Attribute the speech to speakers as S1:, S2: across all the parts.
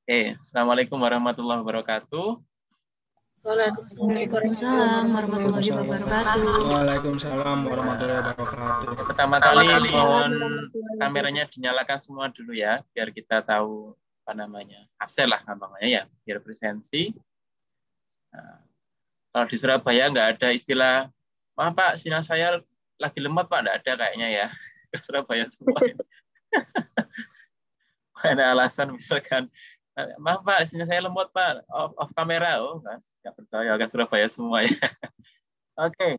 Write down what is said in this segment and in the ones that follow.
S1: Assalamualaikum warahmatullahi wabarakatuh.
S2: Waalaikumsalam warahmatullahi wabarakatuh.
S3: Waalaikumsalam warahmatullahi wabarakatuh.
S1: Pertama kali mohon kameranya dinyalakan semua dulu ya, biar kita tahu apa namanya, absen lah gampangnya ya, biar presensi. Nah, kalau di Surabaya nggak ada istilah, maaf Pak, sinyal saya lagi lemot Pak, nggak ada kayaknya ya. Ke Surabaya semua. Ada alasan misalkan, maaf Pak, sinyal saya lemot Pak, off kamera. Oh, nggak percaya, agak Surabaya semua ya. Oke.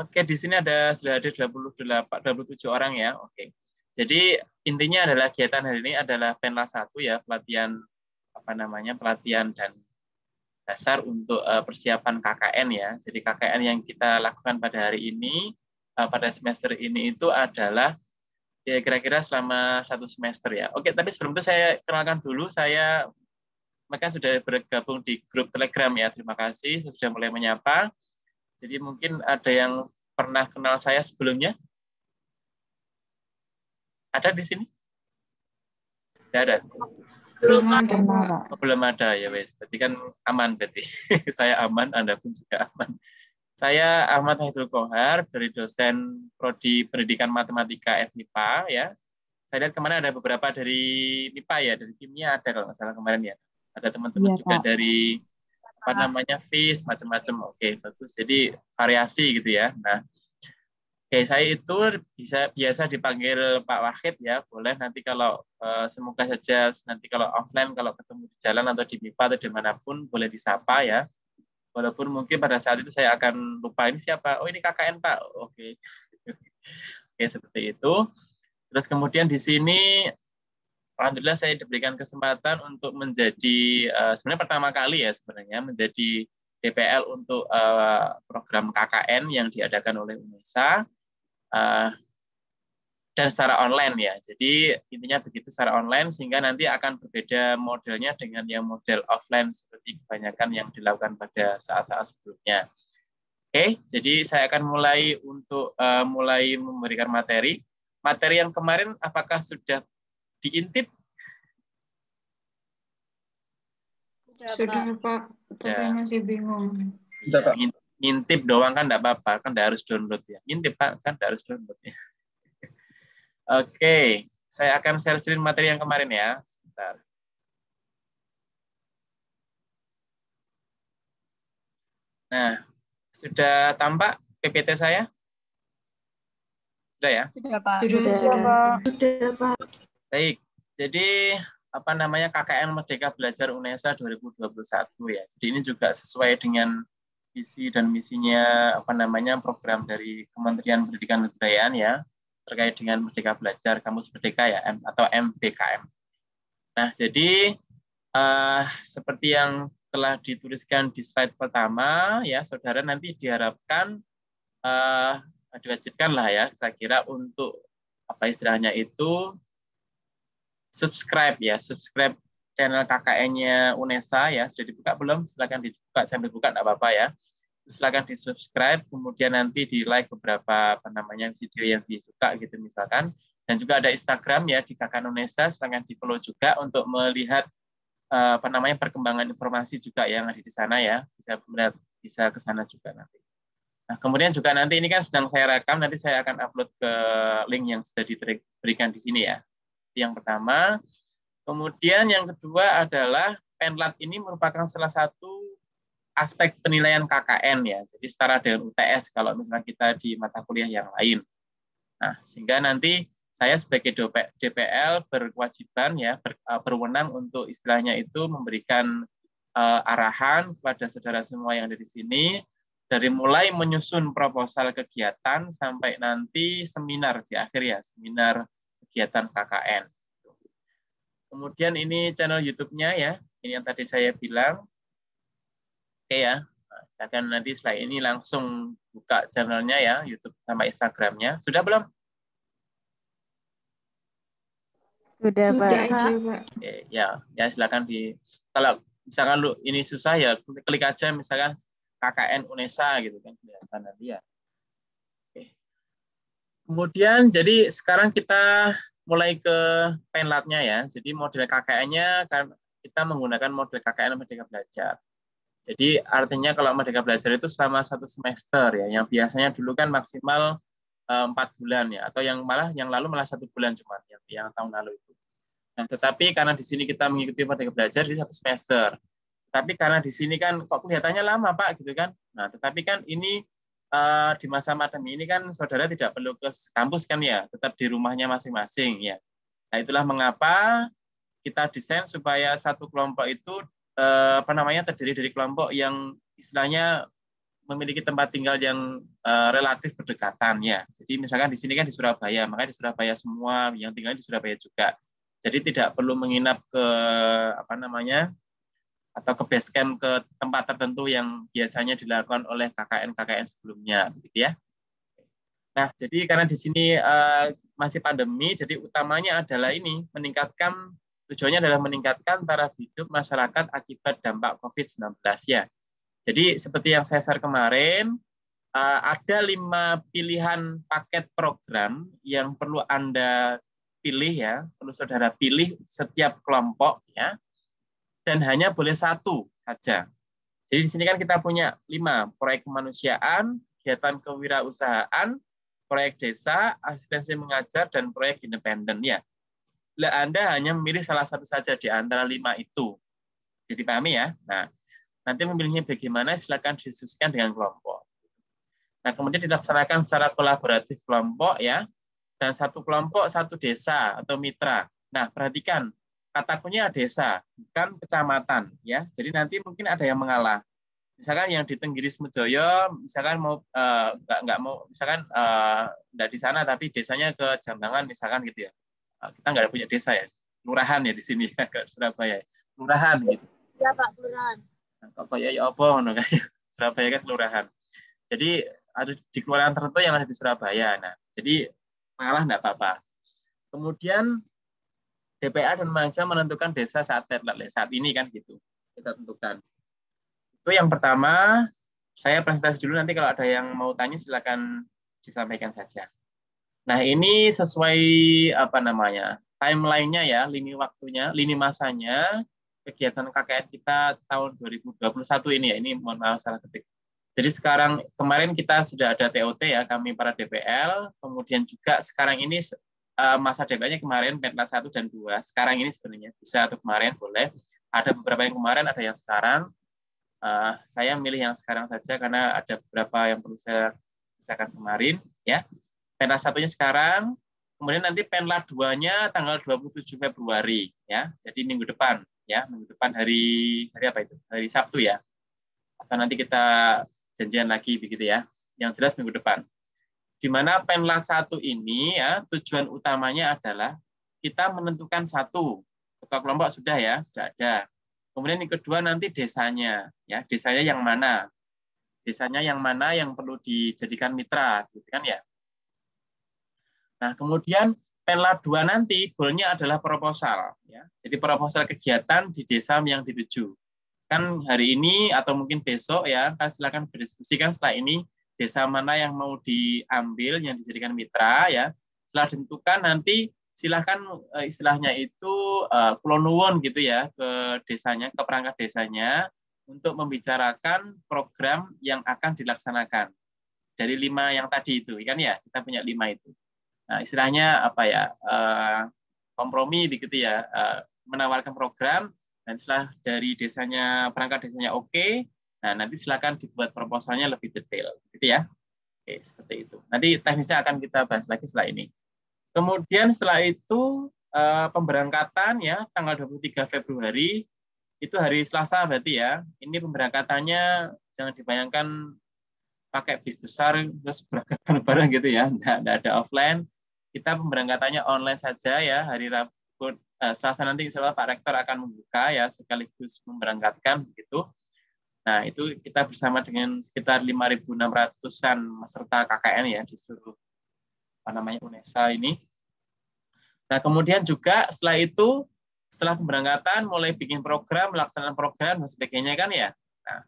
S1: Oke, di sini sudah ada 27 orang ya. Oke. Jadi intinya adalah kegiatan hari ini adalah Penla 1 ya, pelatihan pelatihan dan dasar untuk persiapan KKN ya. Jadi KKN yang kita lakukan pada hari ini, pada semester ini itu adalah ya kira-kira selama 1 semester ya. Oke, tapi sebelum itu saya kenalkan dulu, mereka sudah bergabung di grup Telegram ya. Terima kasih sudah mulai menyapa. Jadi mungkin ada yang pernah kenal saya sebelumnya? Ada di sini? Tidak ada. Belum ada ya wes. Berarti kan aman berarti. Saya aman, Anda pun juga aman. Saya Ahmad Haidul Kohar dari dosen Prodi Pendidikan Matematika FMIPA ya. Saya lihat kemarin ada beberapa dari MIPA ya, dari kimia ada kalau nggak salah kemarin ya. Ada teman-teman juga dari FIS macam-macam. Oke, bagus. Jadi variasi gitu ya. Nah, oke, saya itu biasa dipanggil Pak Wahid ya. Boleh nanti kalau semoga saja nanti kalau offline, kalau ketemu di jalan atau di MIPA atau dimanapun boleh disapa ya. Walaupun mungkin pada saat itu saya akan lupa ini siapa. Oh, ini KKN Pak. Oke. Oke, seperti itu. Terus kemudian di sini alhamdulillah saya diberikan kesempatan untuk menjadi sebenarnya pertama kali ya sebenarnya menjadi DPL untuk program KKN yang diadakan oleh UNESA dan secara online ya. Jadi intinya begitu secara online sehingga nanti akan berbeda modelnya dengan yang model offline seperti kebanyakan yang dilakukan pada saat-saat sebelumnya. Oke, jadi saya akan mulai memberikan materi. Materi yang kemarin apakah sudah diintip?
S2: Sudah Pak, tapi masih bingung.
S1: Ya, ngintip doang kan enggak apa-apa, kan enggak harus download ya. Ngintip Pak, kan enggak harus download ya. Oke, saya akan share screen materi yang kemarin ya. Sebentar. Nah, sudah tampak PPT saya? Sudah ya?
S2: Sudah Pak. Sudah Pak.
S1: Baik, jadi KKN Merdeka Belajar UNESA 2021 ya. Jadi ini juga sesuai dengan visi dan misinya program dari Kementerian Pendidikan dan Kebudayaan ya terkait dengan Merdeka Belajar Kampus Merdeka ya atau MBKM. Nah, jadi seperti yang telah dituliskan di slide pertama ya, saudara nanti diharapkan diwajibkan lah ya, saya kira untuk subscribe channel KKN-nya UNESA ya. Sudah dibuka belum? Silakan dibuka, sambil buka enggak apa-apa ya. Silakan di-subscribe, kemudian nanti di-like beberapa video yang disuka gitu misalkan. Dan juga ada Instagram ya di KKN UNESA, silakan di-follow juga untuk melihat perkembangan informasi juga yang ada di sana ya. Bisa ke sana juga nanti. Nah, kemudian juga nanti ini kan sedang saya rekam, nanti saya akan upload ke link yang sudah diberikan di sini ya. Yang pertama. Kemudian yang kedua adalah Penlat ini merupakan salah satu aspek penilaian KKN ya. Jadi setara dengan UTS kalau misalnya kita di mata kuliah yang lain. Nah, sehingga nanti saya sebagai DPL berkewajiban ya berwenang untuk istilahnya itu memberikan arahan kepada saudara semua yang ada di sini dari mulai menyusun proposal kegiatan sampai nanti seminar di akhir ya, seminar kegiatan KKN. Kemudian ini channel YouTube-nya ya, ini yang tadi saya bilang. Oke ya, saya akan nanti setelah ini langsung buka channelnya ya, YouTube sama Instagram-nya. Sudah belum?
S2: Sudah Pak.
S1: Oke, ya silakan kalau misalkan ini susah ya, klik aja misalkan KKN UNESA gitu kan kelihatan nanti ya. Oke. Kemudian jadi sekarang kita mulai ke Penlatnya ya. Jadi model KKN-nya kan kita menggunakan model KKN Merdeka Belajar. Jadi artinya kalau Merdeka Belajar itu selama 1 semester ya, yang biasanya dulu kan maksimal 4 bulan ya, atau yang lalu malah 1 bulan cuma yang tahun lalu itu. Nah, tetapi karena di sini kita mengikuti Merdeka Belajar di 1 semester. Tapi karena di sini kan kok kelihatannya lama Pak gitu kan. Nah, tetapi kan ini di masa pandemi ini kan saudara tidak perlu ke kampus kan ya, tetap di rumahnya masing-masing ya. Nah, itulah mengapa kita desain supaya satu kelompok itu terdiri dari kelompok yang istilahnya memiliki tempat tinggal yang relatif berdekatan ya. Jadi misalkan di sini kan di Surabaya, makanya di Surabaya semua yang tinggal di Surabaya juga. Jadi tidak perlu menginap ke atau ke base camp ke tempat tertentu yang biasanya dilakukan oleh KKN sebelumnya, begitu ya. Nah, jadi karena di sini masih pandemi, jadi utamanya adalah tujuannya adalah meningkatkan taraf hidup masyarakat akibat dampak COVID-19 ya. Jadi seperti yang saya share kemarin, ada 5 pilihan paket program yang perlu Anda pilih ya, perlu saudara pilih setiap kelompok ya. Dan hanya boleh 1 saja. Jadi di sini kan kita punya 5, proyek kemanusiaan, kegiatan kewirausahaan, proyek desa, asistensi mengajar, dan proyek independen ya. Anda hanya memilih salah satu saja di antara 5 itu. Jadi pahami ya? Nah, nanti memilihnya bagaimana silakan didiskusikan dengan kelompok. Nah, kemudian dilaksanakan secara kolaboratif kelompok ya, dan 1 kelompok 1 desa atau mitra. Nah, perhatikan, kata kuncinya desa, bukan kecamatan ya. Jadi nanti mungkin ada yang mengalah. Misalkan yang di Tenggiris Mejoyo, misalkan mau nggak mau, misalkan nggak di sana tapi desanya ke Jambangan misalkan gitu ya. Kita nggak punya desa ya, kelurahan ya di sini ya ke Surabaya, kelurahan gitu.
S2: Ya Pak, kelurahan.
S1: Nah, kok kayak ya apa ngono kayak Surabaya kan kelurahan. Jadi ada di kelurahan tertentu yang ada di Surabaya. Nah, jadi mengalah nggak apa-apa. Kemudian DPA dan mahasiswa menentukan desa saat ini kan gitu. Kita tentukan. Itu yang pertama. Saya presentasi dulu, nanti kalau ada yang mau tanya silakan disampaikan saja. Nah, ini sesuai timeline-nya ya, lini waktunya, lini masanya kegiatan KKN kita tahun 2021 ini ya. Ini mohon maaf salah ketik. Jadi kemarin kita sudah ada TOT ya, kami para DPL, kemudian juga sekarang ini masa DPL-nya kemarin Penlat 1 dan 2. Sekarang ini sebenarnya bisa atau kemarin boleh. Ada beberapa yang kemarin, ada yang sekarang. Saya milih yang sekarang saja karena ada beberapa yang perlu saya pisahkan kemarin ya. Penlat 1-nya sekarang, kemudian nanti Penlat 2-nya tanggal 27 Februari ya. Jadi minggu depan ya, minggu depan hari apa itu? Hari Sabtu ya. Atau nanti kita janjian lagi begitu ya. Yang jelas minggu depan. Di mana Penlat 1 ini ya, tujuan utamanya adalah kita menentukan 1 ketua kelompok sudah ada. Kemudian yang kedua nanti desanya ya, desanya yang mana? Desanya yang mana yang perlu dijadikan mitra gitu kan ya. Nah, kemudian Penlat 2 nanti goalnya adalah proposal ya. Jadi proposal kegiatan di desa yang dituju. Kan hari ini atau mungkin besok ya, kan silakan berdiskusikan setelah ini desa mana yang mau diambil, yang dijadikan mitra ya. Setelah ditentukan nanti silahkan istilahnya itu kulonuwun gitu ya ke desanya, ke perangkat desanya untuk membicarakan program yang akan dilaksanakan dari 5 yang tadi itu kan ya, kita punya 5 itu. Nah, istilahnya kompromi begitu ya, menawarkan program dan setelah dari desanya, perangkat desanya oke, nah nanti silakan dibuat proposalnya lebih detail, gitu ya. Oke, seperti itu. Nanti teknisnya akan kita bahas lagi setelah ini. Kemudian setelah itu pemberangkatan ya tanggal 23 Februari itu hari Selasa berarti ya. Ini pemberangkatannya jangan dibayangkan pakai bis besar terus berangkatan bareng gitu ya. Enggak ada offline. Kita pemberangkatannya online saja ya. Hari Rabu Selasa nanti insya Allah Pak Rektor akan membuka ya sekaligus memberangkatkan begitu. Nah, itu kita bersama dengan sekitar 5.600-an peserta KKN ya di seluruh UNESA ini. Nah, kemudian juga setelah pemberangkatan mulai bikin program, melaksanakan program dan sebagainya kan ya. Nah,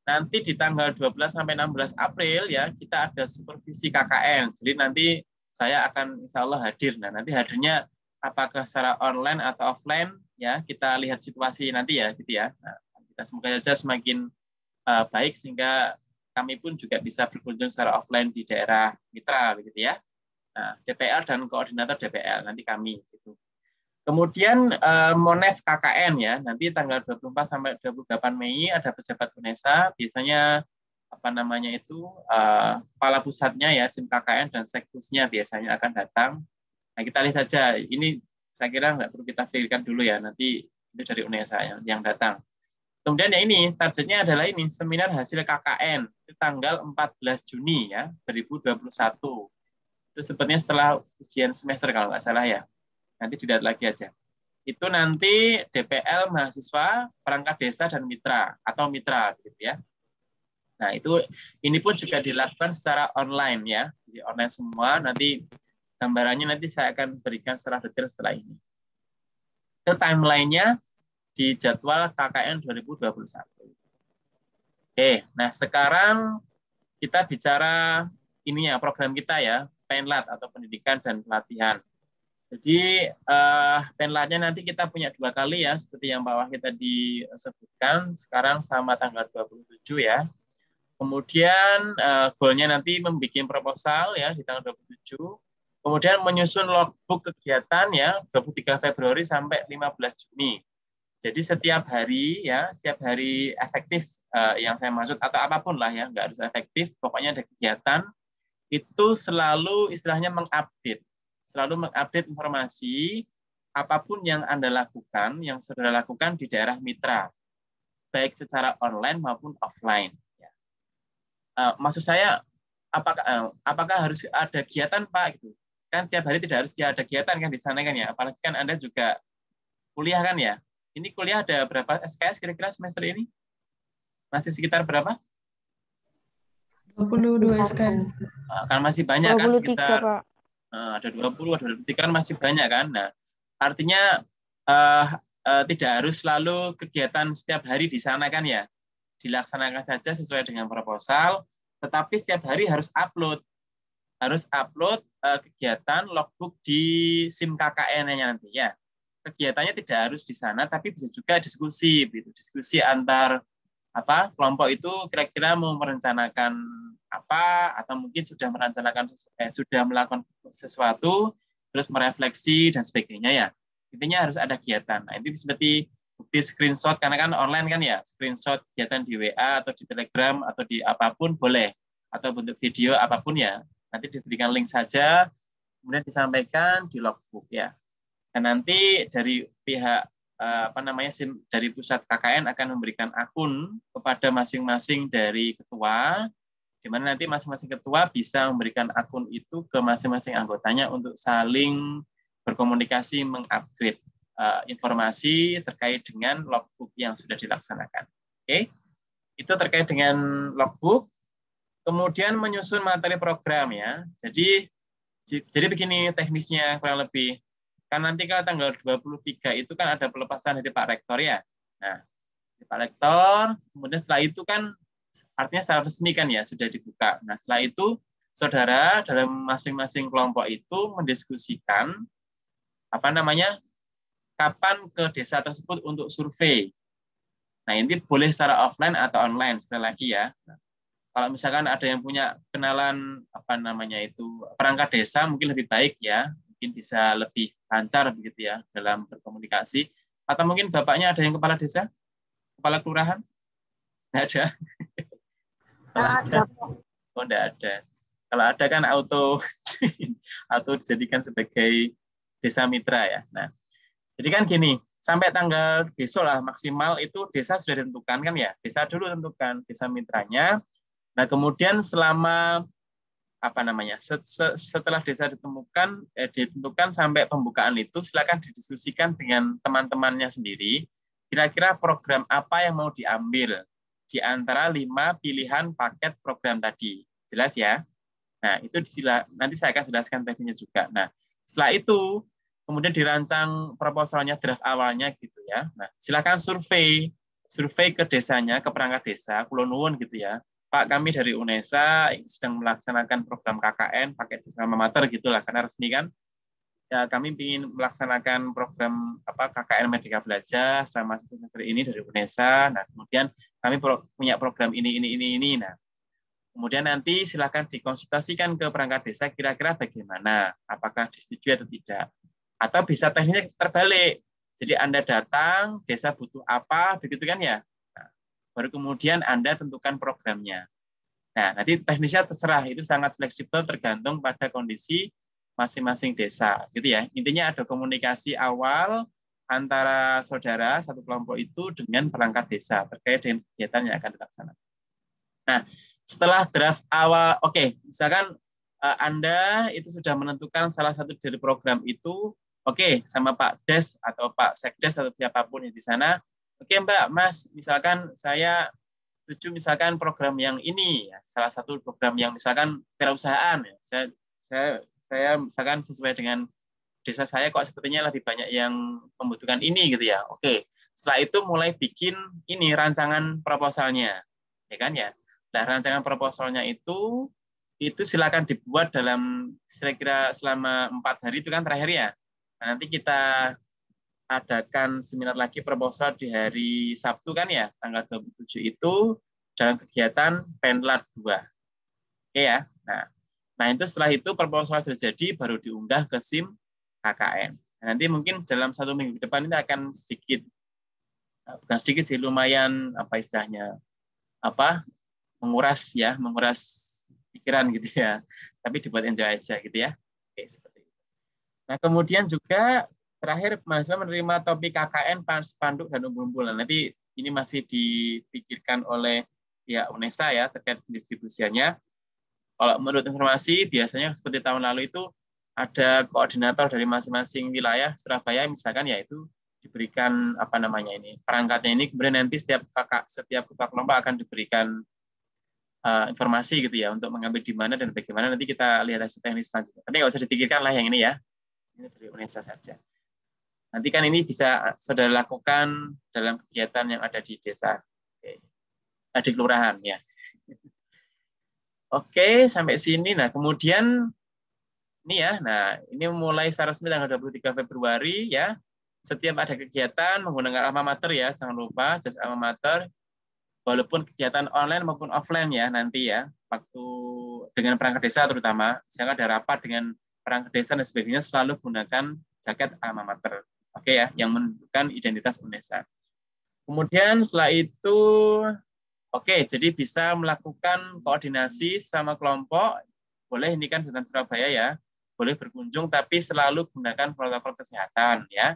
S1: nanti di tanggal 12 sampai 16 April ya kita ada supervisi KKN. Jadi nanti saya akan insya Allah hadir. Nah, nanti hadirnya apakah secara online atau offline, ya kita lihat situasi nanti ya, gitu ya. Nah, kita semoga saja semakin baik sehingga kami pun juga bisa berkunjung secara offline di daerah mitra, begitu ya. Nah, DPL dan koordinator DPL nanti kami, gitu. Kemudian Monef KKN ya, nanti tanggal 24 sampai 28 Mei ada pejabat UNESA, biasanya apa namanya itu kepala pusatnya ya SIM KKN dan sekdusnya biasanya akan datang. Nah, kita lihat saja, ini saya kira nggak perlu kita pikirkan dulu ya, nanti itu dari UNESA yang datang. Kemudian ya ini, targetnya adalah ini, seminar hasil KKN, itu tanggal 14 Juni ya, 2021. Itu sepertinya setelah ujian semester kalau nggak salah ya. Nanti dilihat lagi aja. Itu nanti DPL, mahasiswa, perangkat desa, dan mitra, atau mitra, gitu ya. Nah, ini pun juga dilakukan secara online ya. Jadi online semua, nanti gambarannya nanti saya akan berikan secara detail setelah ini. Itu timeline-nya di jadwal KKN 2021. Oke, nah sekarang kita bicara ininya, program kita ya, PENLAT atau Pendidikan dan Pelatihan. Jadi penlatnya nanti kita punya 2 kali ya, seperti yang Pak Wahid tadi sebutkan, sekarang sama tanggal 27 ya. Kemudian goalnya nanti membuat proposal ya di tanggal 27. Kemudian menyusun logbook kegiatan ya 23 Februari sampai 15 Juni. Jadi setiap hari ya, setiap hari efektif yang saya maksud atau apapun lah ya, nggak harus efektif, pokoknya ada kegiatan itu selalu istilahnya selalu mengupdate informasi apapun yang Anda lakukan, yang saudara lakukan di daerah mitra, baik secara online maupun offline. Maksud saya, apakah harus ada kegiatan, Pak? Gitu. Kan tiap hari tidak harus ada kegiatan kan di sana kan ya, apalagi kan Anda juga kuliah kan ya. Ini kuliah ada berapa SKS kira-kira semester ini? Masih sekitar berapa?
S2: 22 SKS.
S1: Kan masih banyak
S2: 23,
S1: kan sekitar
S2: Pak.
S1: Ada 20, ada 23 kan masih banyak kan. Nah, artinya tidak harus selalu kegiatan setiap hari di sana kan ya. Dilaksanakan saja sesuai dengan proposal, tetapi setiap hari harus upload. Kegiatan logbook di SIM KKN-nya nanti ya. Kegiatannya tidak harus di sana, tapi bisa juga diskusi, gitu. Diskusi antar kelompok itu kira-kira mau merencanakan apa, atau mungkin sudah melakukan sesuatu, terus merefleksi dan sebagainya ya. Intinya harus ada kegiatan. Nah, itu seperti bukti screenshot, karena kan online kan ya, screenshot kegiatan di WA atau di Telegram atau di apapun boleh, atau bentuk video apapun ya. Nanti diberikan link saja, kemudian disampaikan di logbook ya. Dan nanti dari pihak dari pusat KKN akan memberikan akun kepada masing-masing dari ketua, di mana nanti masing-masing ketua bisa memberikan akun itu ke masing-masing anggotanya untuk saling berkomunikasi, mengupgrade informasi terkait dengan logbook yang sudah dilaksanakan. Oke, itu terkait dengan logbook. Kemudian menyusun materi program ya. Jadi begini teknisnya kurang lebih. Kan nanti kalau tanggal 23 itu kan ada pelepasan dari Pak Rektor ya. Nah, dari Pak Rektor, kemudian setelah itu kan artinya secara resmi kan ya sudah dibuka. Nah, setelah itu saudara dalam masing-masing kelompok itu mendiskusikan kapan ke desa tersebut untuk survei. Nah, ini boleh secara offline atau online sekali lagi ya. Nah, kalau misalkan ada yang punya kenalan perangkat desa mungkin lebih baik ya. Mungkin bisa lebih lancar begitu ya dalam berkomunikasi. Atau mungkin bapaknya ada yang kepala desa, kepala kelurahan? Nggak ada. Oh, nggak ada. Kalau ada kan auto dijadikan sebagai desa mitra ya. Nah, jadi kan gini, sampai tanggal besok lah maksimal itu desa sudah ditentukan kan ya. Desa dulu tentukan desa mitranya. Nah, kemudian selama setelah desa ditentukan sampai pembukaan itu silakan didiskusikan dengan teman-temannya sendiri kira-kira program apa yang mau diambil di antara 5 pilihan paket program tadi. Jelas ya? Nah, itu nanti saya akan jelaskan teknisnya juga. Nah, setelah itu kemudian dirancang proposalnya, draft awalnya gitu ya. Nah, silakan survei ke desanya, ke perangkat desa, Kulon Nuwun gitu ya. Pak, kami dari UNESA sedang melaksanakan program KKN pakai sistem amatir gitulah karena resmi kan. ya kami ingin melaksanakan program KKN Merdeka Belajar selama semester ini dari UNESA. Nah, kemudian kami punya program ini. Nah, kemudian nanti silakan dikonsultasikan ke perangkat desa kira-kira bagaimana, apakah disetujui atau tidak. Atau bisa teknisnya terbalik. Jadi Anda datang, desa butuh apa, begitu kan ya. Nah, baru kemudian Anda tentukan programnya. Nah, nanti teknisnya terserah, itu sangat fleksibel tergantung pada kondisi masing-masing desa, gitu ya. Intinya ada komunikasi awal antara saudara satu kelompok itu dengan perangkat desa terkait dengan kegiatan yang akan dilaksanakan. Nah, setelah draft awal, oke, misalkan Anda itu sudah menentukan salah satu dari program itu, oke, sama Pak Des atau Pak Sekdes atau siapapun yang di sana, oke Mbak, Mas, misalkan saya setuju misalkan program yang ini, ya, salah satu program yang misalkan kewirausahaan, ya, saya misalkan sesuai dengan desa saya kok sepertinya lebih banyak yang membutuhkan ini gitu ya. Oke, setelah itu mulai bikin ini rancangan proposalnya, ya kan ya. Nah, rancangan proposalnya itu silakan dibuat dalam kira-kira selama 4 hari itu kan terakhir ya. Nah, nanti kita adakan seminar lagi proposal di hari Sabtu kan ya, tanggal 27 itu dalam kegiatan Penlat 2. Oke ya. Nah, itu setelah itu proposal sudah jadi baru diunggah ke SIM KKN. Nah, nanti mungkin dalam 1 minggu ke depan ini akan sedikit, bukan sedikit sih, lumayan istilahnya menguras pikiran gitu ya. Tapi dibuat enjoy aja gitu ya. Oke, seperti itu. Nah, kemudian juga terakhir mahasiswa menerima topik KKN, spanduk dan umbul-umbulan. Nanti ini masih dipikirkan oleh pihak UNESA ya terkait pendistribusiannya. Kalau menurut informasi, biasanya seperti tahun lalu itu ada koordinator dari masing-masing wilayah Surabaya, misalkan yaitu diberikan perangkatnya ini, kemudian nanti setiap ketua kelompok akan diberikan informasi gitu ya untuk mengambil di mana dan bagaimana. Nanti kita lihat hasil teknis selanjutnya. Tapi nggak usah dipikirkan lah yang ini ya. Ini dari UNESA saja. Nanti kan ini bisa saudara lakukan dalam kegiatan yang ada di desa, di kelurahan ya. Oke, sampai sini. Nah, kemudian ini ya. Nah, ini mulai secara resmi tanggal 23 Februari ya. Setiap ada kegiatan menggunakan alma mater ya, jangan lupa jas alma mater. Walaupun kegiatan online maupun offline ya nanti ya, waktu dengan perangkat desa terutama, misalnya ada rapat dengan perangkat desa dan sebagainya, selalu gunakan jaket alma mater. Oke ya, yang menunjukkan identitas UNESA. Kemudian setelah itu oke, jadi bisa melakukan koordinasi sama kelompok. Boleh ini kan di Surabaya ya, boleh berkunjung, tapi selalu gunakan protokol kesehatan ya.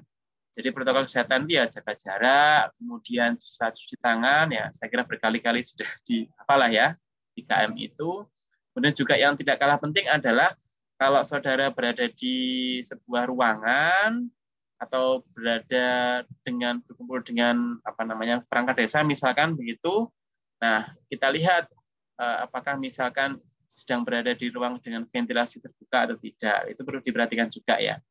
S1: Jadi protokol kesehatan itu ya jaga jarak, kemudian cuci tangan ya. Saya kira berkali-kali sudah dihafalah ya 3M itu. Kemudian juga yang tidak kalah penting adalah kalau saudara berada di sebuah ruangan atau berkumpul dengan perangkat desa misalkan begitu. Nah, kita lihat apakah misalkan sedang berada di ruang dengan ventilasi terbuka atau tidak. Itu perlu diperhatikan juga ya.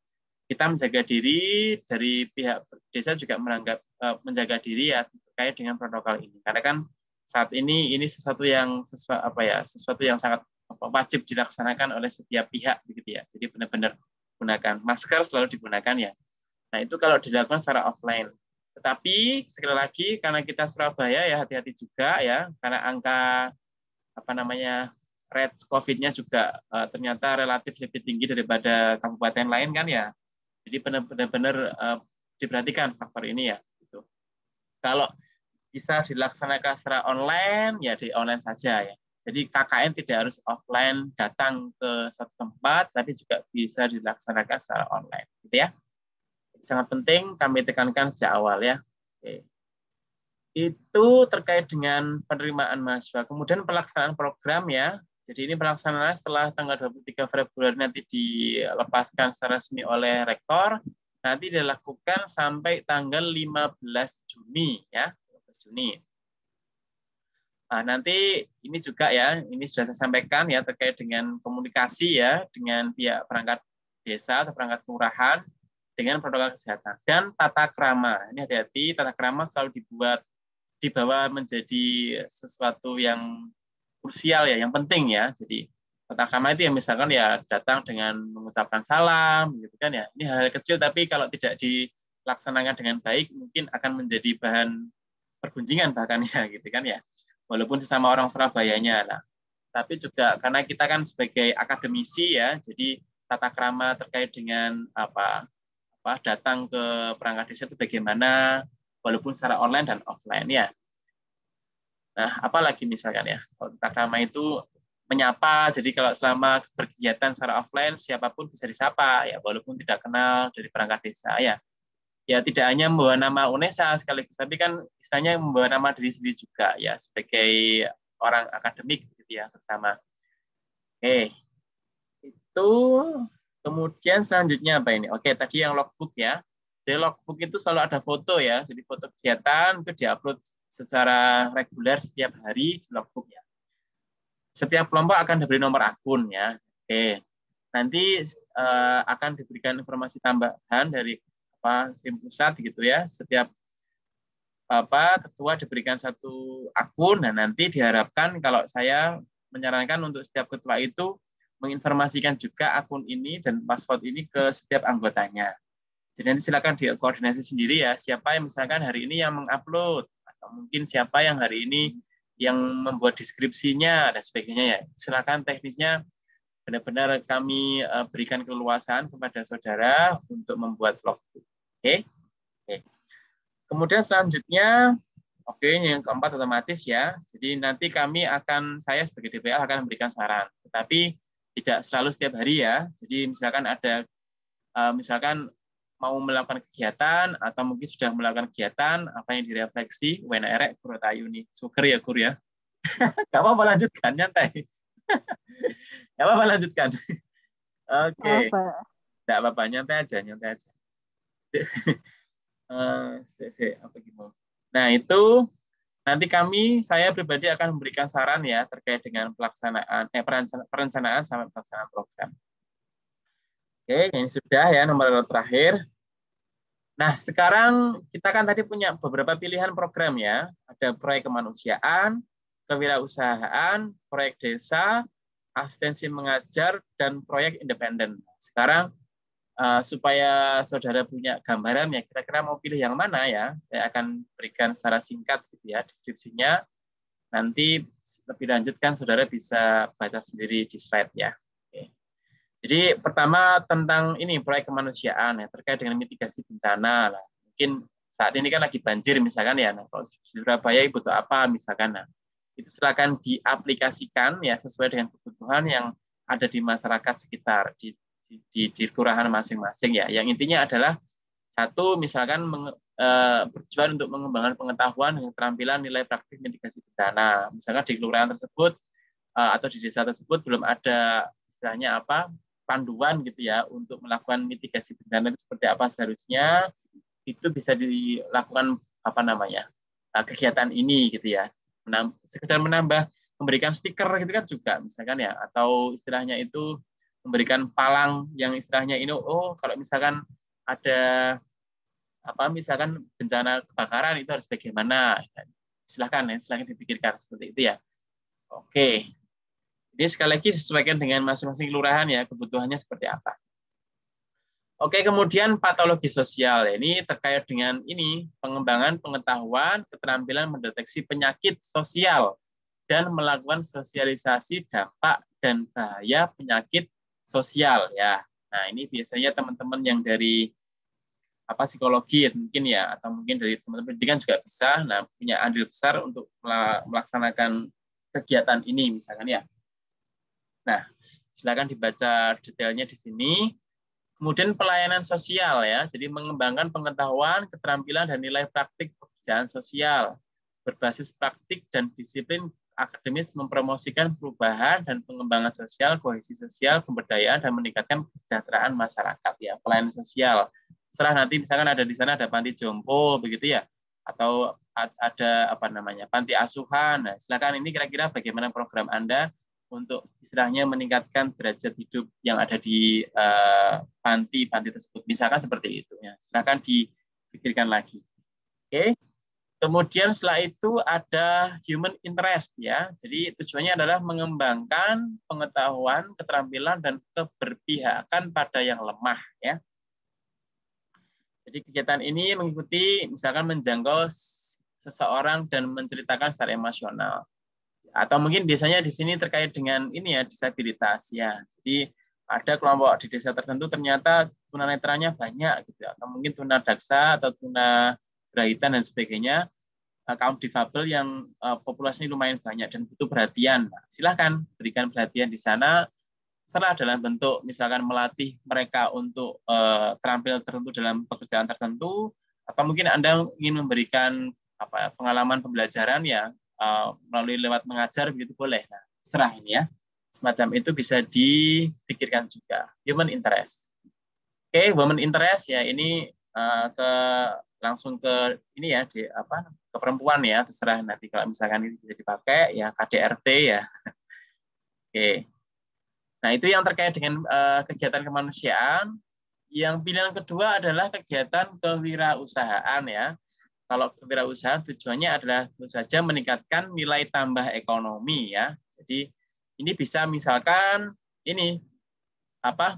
S1: Kita menjaga diri, dari pihak desa juga menjaga diri ya terkait dengan protokol ini. Karena kan saat ini sesuatu yang sangat wajib dilaksanakan oleh setiap pihak begitu ya. Jadi benar-benar gunakan masker, selalu digunakan ya. Nah, itu kalau dilakukan secara offline. Tetapi sekali lagi karena kita Surabaya ya hati-hati juga ya, karena angka rate COVID-nya juga ternyata relatif lebih tinggi daripada kabupaten lain kan ya. Jadi benar-benar diperhatikan faktor ini ya. Gitu. Kalau bisa dilaksanakan secara online ya di online saja ya. Jadi KKN tidak harus offline datang ke suatu tempat, tapi juga bisa dilaksanakan secara online, gitu ya. Sangat penting kami tekankan sejak awal ya. Oke. Itu terkait dengan penerimaan mahasiswa. Kemudian pelaksanaan program ya. Jadi ini pelaksanaan setelah tanggal 23 Februari nanti dilepaskan secara resmi oleh rektor. Nanti dilakukan sampai tanggal 15 Juni ya. 15 Juni. Nah, nanti ini juga ya, ini sudah saya sampaikan ya terkait dengan komunikasi ya dengan pihak perangkat desa atau perangkat kelurahan dengan protokol kesehatan dan tata krama. Ini hati-hati, tata krama selalu dibawa menjadi sesuatu yang krusial ya, yang penting ya. Jadi Tata krama itu ya misalkan ya datang dengan mengucapkan salam, gitu kan ya. Ini hal-hal kecil tapi kalau tidak dilaksanakan dengan baik mungkin akan menjadi bahan pergunjingan bahkan ya, gitu kan ya. Walaupun sesama orang Surabayanya. Nah, tapi juga karena kita kan sebagai akademisi ya, jadi tata krama terkait dengan apa datang ke perangkat desa itu bagaimana, walaupun secara online dan offline ya. Nah, apalagi misalkan ya, kalau tata krama itu menyapa, jadi kalau selama berkegiatan secara offline siapapun bisa disapa ya, walaupun tidak kenal dari perangkat desa ya. Ya tidak hanya membawa nama UNESA sekaligus, tapi kan istilahnya membawa nama diri sendiri juga ya sebagai orang akademik gitu ya terutama. Oke, itu kemudian selanjutnya apa ini? Oke, tadi yang logbook ya. Jadi logbook itu selalu ada foto ya, jadi foto kegiatan itu diupload secara reguler setiap hari di logbook ya. Setiap kelompok akan diberi nomor akun ya. Oke, nanti akan diberikan informasi tambahan dari tim pusat gitu ya. Setiap ketua diberikan satu akun dan nanti diharapkan kalau saya menyarankan untuk setiap ketua itu menginformasikan juga akun ini dan password ini ke setiap anggotanya. Jadi nanti silakan dikoordinasi sendiri ya, siapa yang misalkan hari ini yang mengupload atau mungkin siapa yang hari ini yang membuat deskripsinya dan sebagainya ya. Silakan teknisnya benar-benar kami berikan keleluasaan kepada saudara untuk membuat logbook. Oke. Kemudian selanjutnya, yang keempat otomatis ya. Jadi nanti saya sebagai DPL akan memberikan saran, tetapi tidak selalu setiap hari ya. Jadi misalkan ada, mau melakukan kegiatan atau mungkin sudah melakukan kegiatan, apa yang direfleksi, WNRek Kurotayu nih, syukur ya Kur ya. Gak apa-apa lanjutkan, nyantai. Gak apa-apa lanjutkan. Oke. Gak apa-apa, nyantai aja. Apa gimana? Nah itu nanti saya pribadi akan memberikan saran ya terkait dengan perencanaan sampai pelaksanaan program. Oke, ini sudah ya nomor terakhir. Nah sekarang kita kan tadi punya beberapa pilihan program ya, ada proyek kemanusiaan, kewirausahaan, proyek desa, asistensi mengajar, dan proyek independen. Sekarang supaya saudara punya gambaran ya kira-kira mau pilih yang mana ya, saya akan berikan secara singkat gitu ya deskripsinya. Nanti lebih lanjut kan saudara bisa baca sendiri di slide ya. Oke. Jadi pertama tentang ini proyek kemanusiaan ya terkait dengan mitigasi bencana. Nah, mungkin saat ini kan lagi banjir misalkan ya. Nah, kalau di Surabaya butuh apa misalkan, nah itu silakan diaplikasikan ya sesuai dengan kebutuhan yang ada di masyarakat sekitar di kelurahan masing-masing ya. Yang intinya adalah satu misalkan bertujuan untuk mengembangkan pengetahuan dan keterampilan nilai praktik mitigasi bencana. Misalkan di kelurahan tersebut atau di desa tersebut belum ada istilahnya panduan gitu ya untuk melakukan mitigasi bencana itu seperti apa seharusnya, itu bisa dilakukan kegiatan ini gitu ya. Sekedar menambah memberikan stiker gitu kan juga misalkan ya, atau istilahnya itu memberikan palang yang istilahnya ini kalau misalkan ada misalkan bencana kebakaran itu harus bagaimana, silahkan dipikirkan seperti itu ya. Oke, jadi sekali lagi sesuaikan dengan masing-masing kelurahan ya kebutuhannya seperti apa. Oke, kemudian patologi sosial ini terkait dengan pengembangan pengetahuan keterampilan mendeteksi penyakit sosial dan melakukan sosialisasi dampak dan bahaya penyakit sosial ya. Nah, ini biasanya teman-teman yang dari psikologi mungkin ya, atau mungkin dari teman-teman pendidikan juga bisa. Nah, punya andil besar untuk melaksanakan kegiatan ini misalkan ya. Nah, silakan dibaca detailnya di sini. Kemudian pelayanan sosial ya. Jadi mengembangkan pengetahuan, keterampilan dan nilai praktik pekerjaan sosial berbasis praktik dan disiplin akademis, mempromosikan perubahan dan pengembangan sosial, kohesi sosial, pemberdayaan dan meningkatkan kesejahteraan masyarakat ya, pelayanan sosial. Setelah nanti misalkan ada di sana ada panti jompo begitu ya, atau ada panti asuhan. Nah, silakan ini kira-kira bagaimana program Anda untuk istilahnya meningkatkan derajat hidup yang ada di panti tersebut. Misalkan seperti itu ya. Silakan dipikirkan lagi. Oke. Kemudian setelah itu ada human interest ya. Jadi tujuannya adalah mengembangkan pengetahuan, keterampilan dan keberpihakan pada yang lemah ya. Jadi kegiatan ini mengikuti misalkan menjangkau seseorang dan menceritakan secara emosional. Atau mungkin biasanya di sini terkait dengan ini ya, disabilitas ya. Jadi ada kelompok di desa tertentu ternyata tunanetranya banyak gitu, atau mungkin tunadaksa atau tunagrahita dan sebagainya, kaum difabel yang populasinya lumayan banyak dan butuh perhatian. Nah, silahkan berikan perhatian di sana, serah dalam bentuk misalkan melatih mereka untuk terampil tertentu dalam pekerjaan tertentu, atau mungkin Anda ingin memberikan pengalaman pembelajaran ya melalui lewat mengajar begitu boleh. Nah, serah ini ya. Semacam itu bisa dipikirkan juga. Human interest. Oke, women interest ya ini langsung ke ini ya ke perempuan ya, terserah nanti kalau misalkan ini bisa dipakai ya KDRT ya. Oke. Nah, itu yang terkait dengan kegiatan kemanusiaan. Yang pilihan kedua adalah kegiatan kewirausahaan ya. Kalau kewirausahaan tujuannya adalah tentu saja meningkatkan nilai tambah ekonomi ya. Jadi ini bisa misalkan ini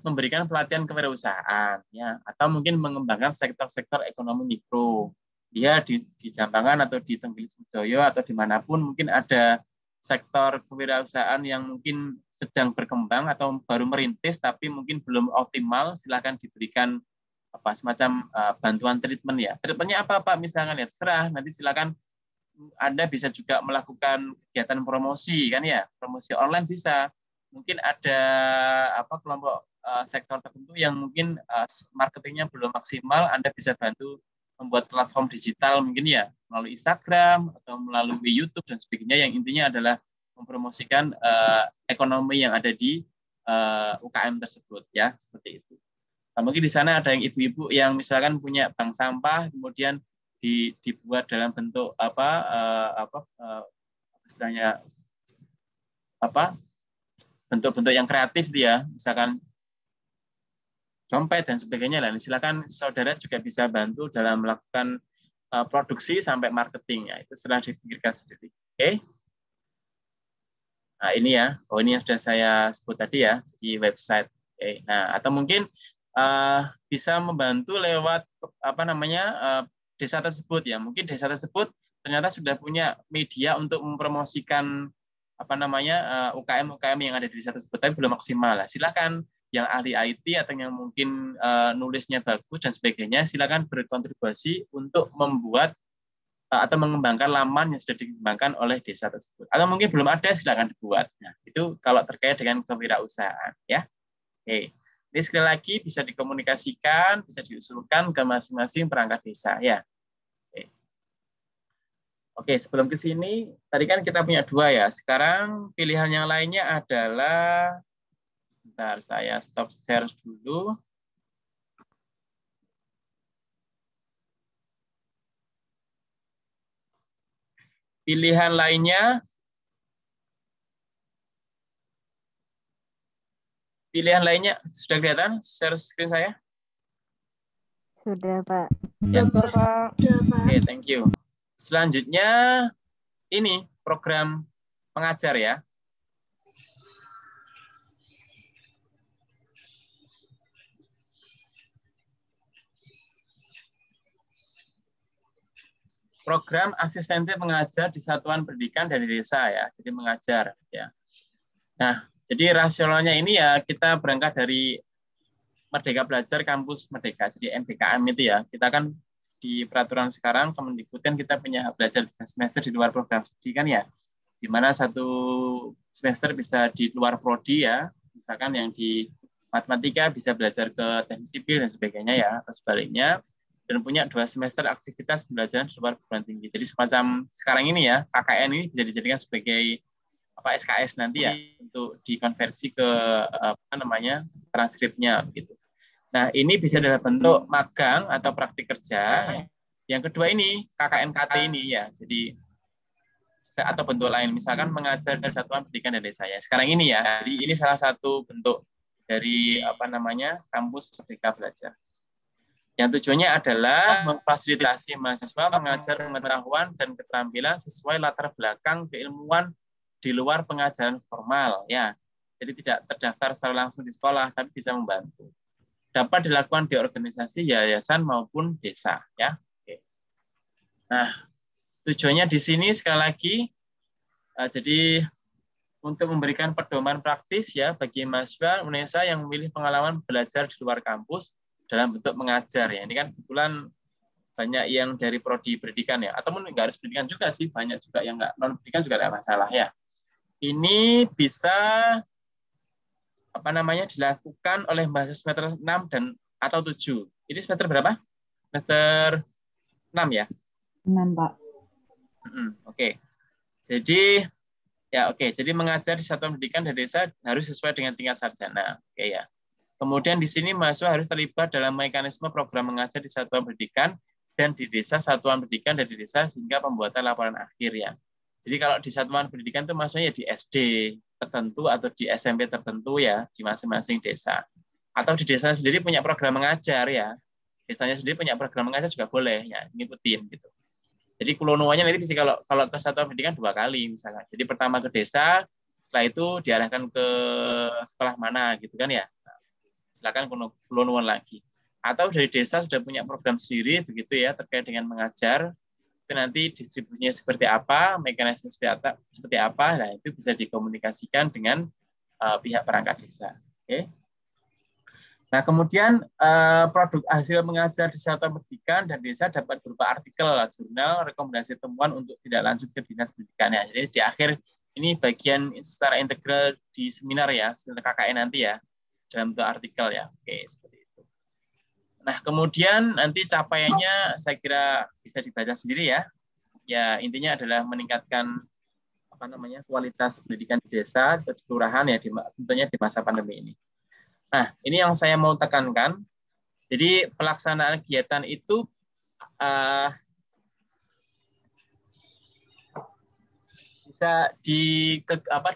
S1: memberikan pelatihan kewirausahaan ya, atau mungkin mengembangkan sektor-sektor ekonomi mikro. Dia di Jambangan atau di Tenggilis Sudoyo atau dimanapun mungkin ada sektor kewirausahaan yang mungkin sedang berkembang atau baru merintis tapi mungkin belum optimal, silakan diberikan semacam bantuan treatment ya. Treatmentnya apa Pak? Misalkan ya terserah, nanti silakan Anda bisa juga melakukan kegiatan promosi kan ya, promosi online bisa. Mungkin ada kelompok sektor tertentu yang mungkin marketingnya belum maksimal, Anda bisa bantu membuat platform digital mungkin ya melalui Instagram atau melalui YouTube dan sebagainya, yang intinya adalah mempromosikan ekonomi yang ada di UKM tersebut ya, seperti itu. Nah, mungkin di sana ada yang ibu-ibu yang misalkan punya bank sampah, kemudian dibuat dalam bentuk istilahnya bentuk-bentuk yang kreatif dia, misalkan dompet dan sebagainya. Lah, silakan saudara juga bisa bantu dalam melakukan produksi sampai marketingnya. Itu setelah dipikirkan sendiri. Oke. Nah, ini ya. Oh, ini yang sudah saya sebut tadi ya di website. Oke. Nah, atau mungkin bisa membantu lewat desa tersebut ya. Mungkin desa tersebut ternyata sudah punya media untuk mempromosikan UKM yang ada di desa tersebut, tapi belum maksimal. Lah, silakan yang ahli IT atau yang mungkin nulisnya bagus dan sebagainya, silakan berkontribusi untuk membuat atau mengembangkan laman yang sudah dikembangkan oleh desa tersebut. Atau mungkin belum ada, silakan dibuat. Nah, itu kalau terkait dengan kewirausahaan ya. Oke. Ini sekali lagi bisa dikomunikasikan, bisa diusulkan ke masing-masing perangkat desa ya. Oke, sebelum ke sini, tadi kan kita punya 2 ya. Sekarang pilihan yang lainnya adalah, sebentar saya stop share dulu. Pilihan lainnya, sudah kelihatan share screen saya?
S2: Sudah, Pak.
S1: Ya, Pak. Oke, thank you. Selanjutnya ini program pengajar ya. Program asistensi pengajar di satuan pendidikan dari desa ya. Jadi mengajar ya. Nah, jadi rasionalnya ini ya kita berangkat dari Merdeka Belajar Kampus Merdeka. Jadi MBKM itu ya. Kita kan di peraturan sekarang Kemendikbud kan kita punya hak belajar 3 semester di luar program studi kan ya. Di mana 1 semester bisa di luar prodi ya. Misalkan yang di matematika bisa belajar ke teknik sipil dan sebagainya ya, atau sebaliknya. Dan punya 2 semester aktivitas pembelajaran di luar perguruan tinggi. Jadi semacam sekarang ini ya, KKN ini bisa dijadikan sebagai SKS nanti ya, untuk dikonversi ke transkripnya begitu. Nah, ini bisa dalam bentuk magang atau praktik kerja. Yang kedua ini KKNKT ini ya. Jadi atau bentuk lain, misalkan mengajar di satuan pendidikan dan desa ya. Sekarang ini ya. Jadi ini salah satu bentuk dari kampus Merdeka Belajar. Yang tujuannya adalah memfasilitasi mahasiswa mengajar pengetahuan dan keterampilan sesuai latar belakang keilmuan di luar pengajaran formal, ya. Jadi tidak terdaftar secara langsung di sekolah, tapi bisa membantu. Dapat dilakukan di organisasi, yayasan maupun desa, ya. Oke. Nah, tujuannya di sini sekali lagi, jadi untuk memberikan pedoman praktis ya bagi mahasiswa Unesa yang memilih pengalaman belajar di luar kampus dalam bentuk mengajar, ya. Ini kan kebetulan banyak yang dari prodi pendidikan, ya, atau nggak harus pendidikan juga sih, banyak juga yang nggak non pendidikan juga tidak masalah, ya. Ini bisa dilakukan oleh mahasiswa semester 6 dan atau 7. Ini semester berapa? Semester 6 ya?
S2: 6, Pak.
S1: Oke. Jadi jadi mengajar di satuan pendidikan dan desa harus sesuai dengan tingkat sarjana. Oke ya. Kemudian di sini mahasiswa harus terlibat dalam mekanisme program mengajar di satuan pendidikan dan di desa, satuan pendidikan dan di desa sehingga pembuatan laporan akhir, ya. Jadi kalau di satuan pendidikan itu maksudnya di SD tertentu atau di SMP tertentu, ya, di masing-masing desa. Atau di desa sendiri punya program mengajar, ya. Desanya sendiri punya program mengajar juga boleh, ya, ngikutin gitu. Jadi kulonuannya nanti bisa kalau ke satuan pendidikan 2 kali misalnya. Jadi pertama ke desa, setelah itu diarahkan ke sekolah mana gitu kan, ya. Nah, silakan kulonuan lagi. Atau dari desa sudah punya program sendiri begitu, ya, terkait dengan mengajar. Itu nanti distribusinya seperti apa, mekanisme seperti apa, nah itu bisa dikomunikasikan dengan pihak perangkat desa. Oke. Nah, kemudian produk hasil mengajar di satuan pendidikan dan desa dapat berupa artikel, jurnal, rekomendasi temuan untuk tidak lanjut ke dinas pendidikan, ya. Jadi di akhir ini bagian secara integral di seminar, ya, seminar KKN nanti, ya, dalam bentuk artikel, ya. Oke, seperti itu. Nah, kemudian nanti capaiannya saya kira bisa dibaca sendiri, ya. Ya, intinya adalah meningkatkan kualitas pendidikan di desa atau di kelurahan, ya, tentunya di masa pandemi ini. Nah, ini yang saya mau tekankan. Jadi pelaksanaan kegiatan itu bisa di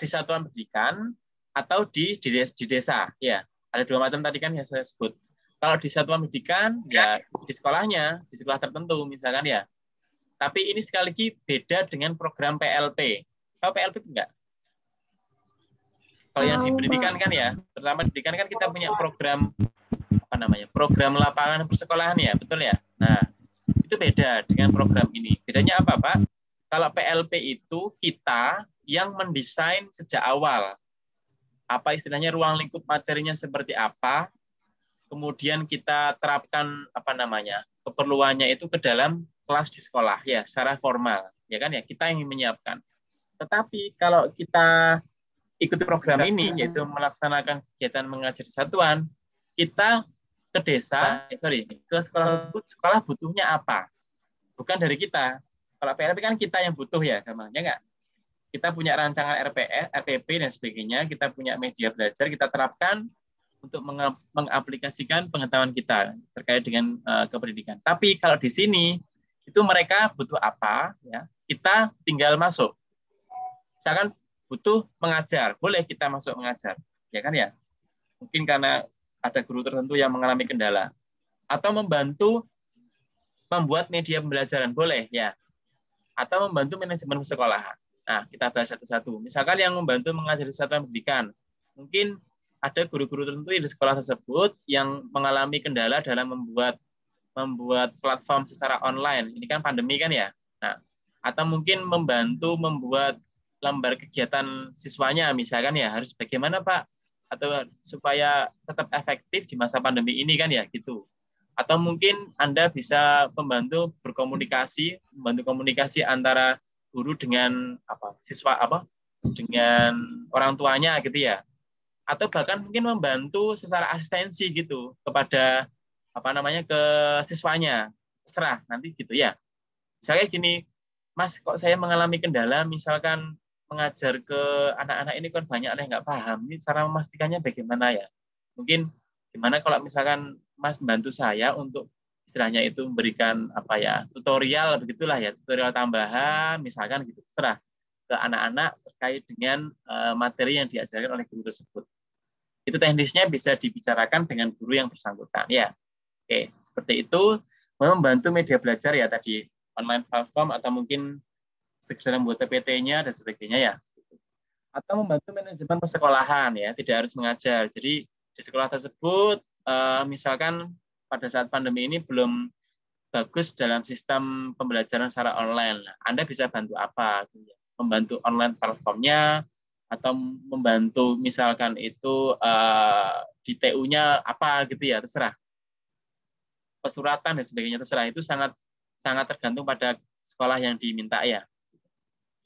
S1: satuan pendidikan atau di desa, ya. Ada 2 macam tadi kan yang saya sebut. Kalau di satuan pendidikan, ya di sekolahnya, di sekolah tertentu misalkan, ya. Tapi ini sekali lagi beda dengan program PLP. Tahu PLP enggak? Kalau yang di pendidikan kan, ya, terutama pendidikan kan kita punya program program lapangan persekolahan, ya, betul, ya. Nah, itu beda dengan program ini. Bedanya apa, Pak? Kalau PLP itu kita yang mendesain sejak awal. Apa istilahnya ruang lingkup materinya seperti apa, kemudian kita terapkan keperluannya itu ke dalam kelas di sekolah, ya, secara formal, ya kan, ya, kita yang menyiapkan. Tetapi kalau kita ikuti program ini, yaitu melaksanakan kegiatan mengajar di satuan, kita ke desa, ke sekolah tersebut, sekolah butuhnya apa? Bukan dari kita. Kalau PLP kan kita yang butuh, ya, gampangnya enggak? Kita punya rancangan RPP dan sebagainya, kita punya media belajar, kita terapkan untuk mengaplikasikan pengetahuan kita terkait dengan kependidikan. Tapi kalau di sini itu mereka butuh apa, ya, kita tinggal masuk. Misalkan butuh mengajar, boleh kita masuk mengajar, ya kan, ya. Mungkin karena ada guru tertentu yang mengalami kendala, atau membantu membuat media pembelajaran, boleh, ya. Atau membantu manajemen sekolahan. Nah, kita bahas satu-satu. Misalkan yang membantu mengajar di satuan pendidikan, mungkin ada guru-guru tertentu di sekolah tersebut yang mengalami kendala dalam membuat platform secara online. Ini kan pandemi kan, ya. Nah, atau mungkin membantu membuat lembar kegiatan siswanya, misalkan, ya, harus bagaimana, Pak, atau supaya tetap efektif di masa pandemi ini kan, ya, gitu. Atau mungkin Anda bisa membantu membantu komunikasi antara guru dengan siswa dengan orang tuanya gitu, ya. Atau bahkan mungkin membantu secara asistensi gitu kepada ke siswanya. Terserah nanti gitu, ya. Misalnya gini, Mas, kok saya mengalami kendala misalkan mengajar ke anak-anak ini kan banyak yang nggak paham. Ini cara memastikannya bagaimana, ya? Mungkin gimana kalau misalkan Mas membantu saya untuk istilahnya itu memberikan tutorial begitulah, ya, tutorial tambahan misalkan gitu, terserah ke anak-anak terkait dengan materi yang diajarkan oleh guru tersebut. Itu teknisnya bisa dibicarakan dengan guru yang bersangkutan, ya. Oke, seperti itu. Membantu media belajar ya tadi, online platform atau mungkin sekedar membuat PPT-nya dan sebagainya ya. Atau membantu manajemen persekolahan ya, tidak harus mengajar. Jadi di sekolah tersebut misalkan pada saat pandemi ini belum bagus dalam sistem pembelajaran secara online. Anda bisa bantu apa? Membantu online platformnya atau membantu misalkan itu di TU-nya apa gitu ya, terserah. Pesuratan dan sebagainya terserah, itu sangat tergantung pada sekolah yang diminta ya.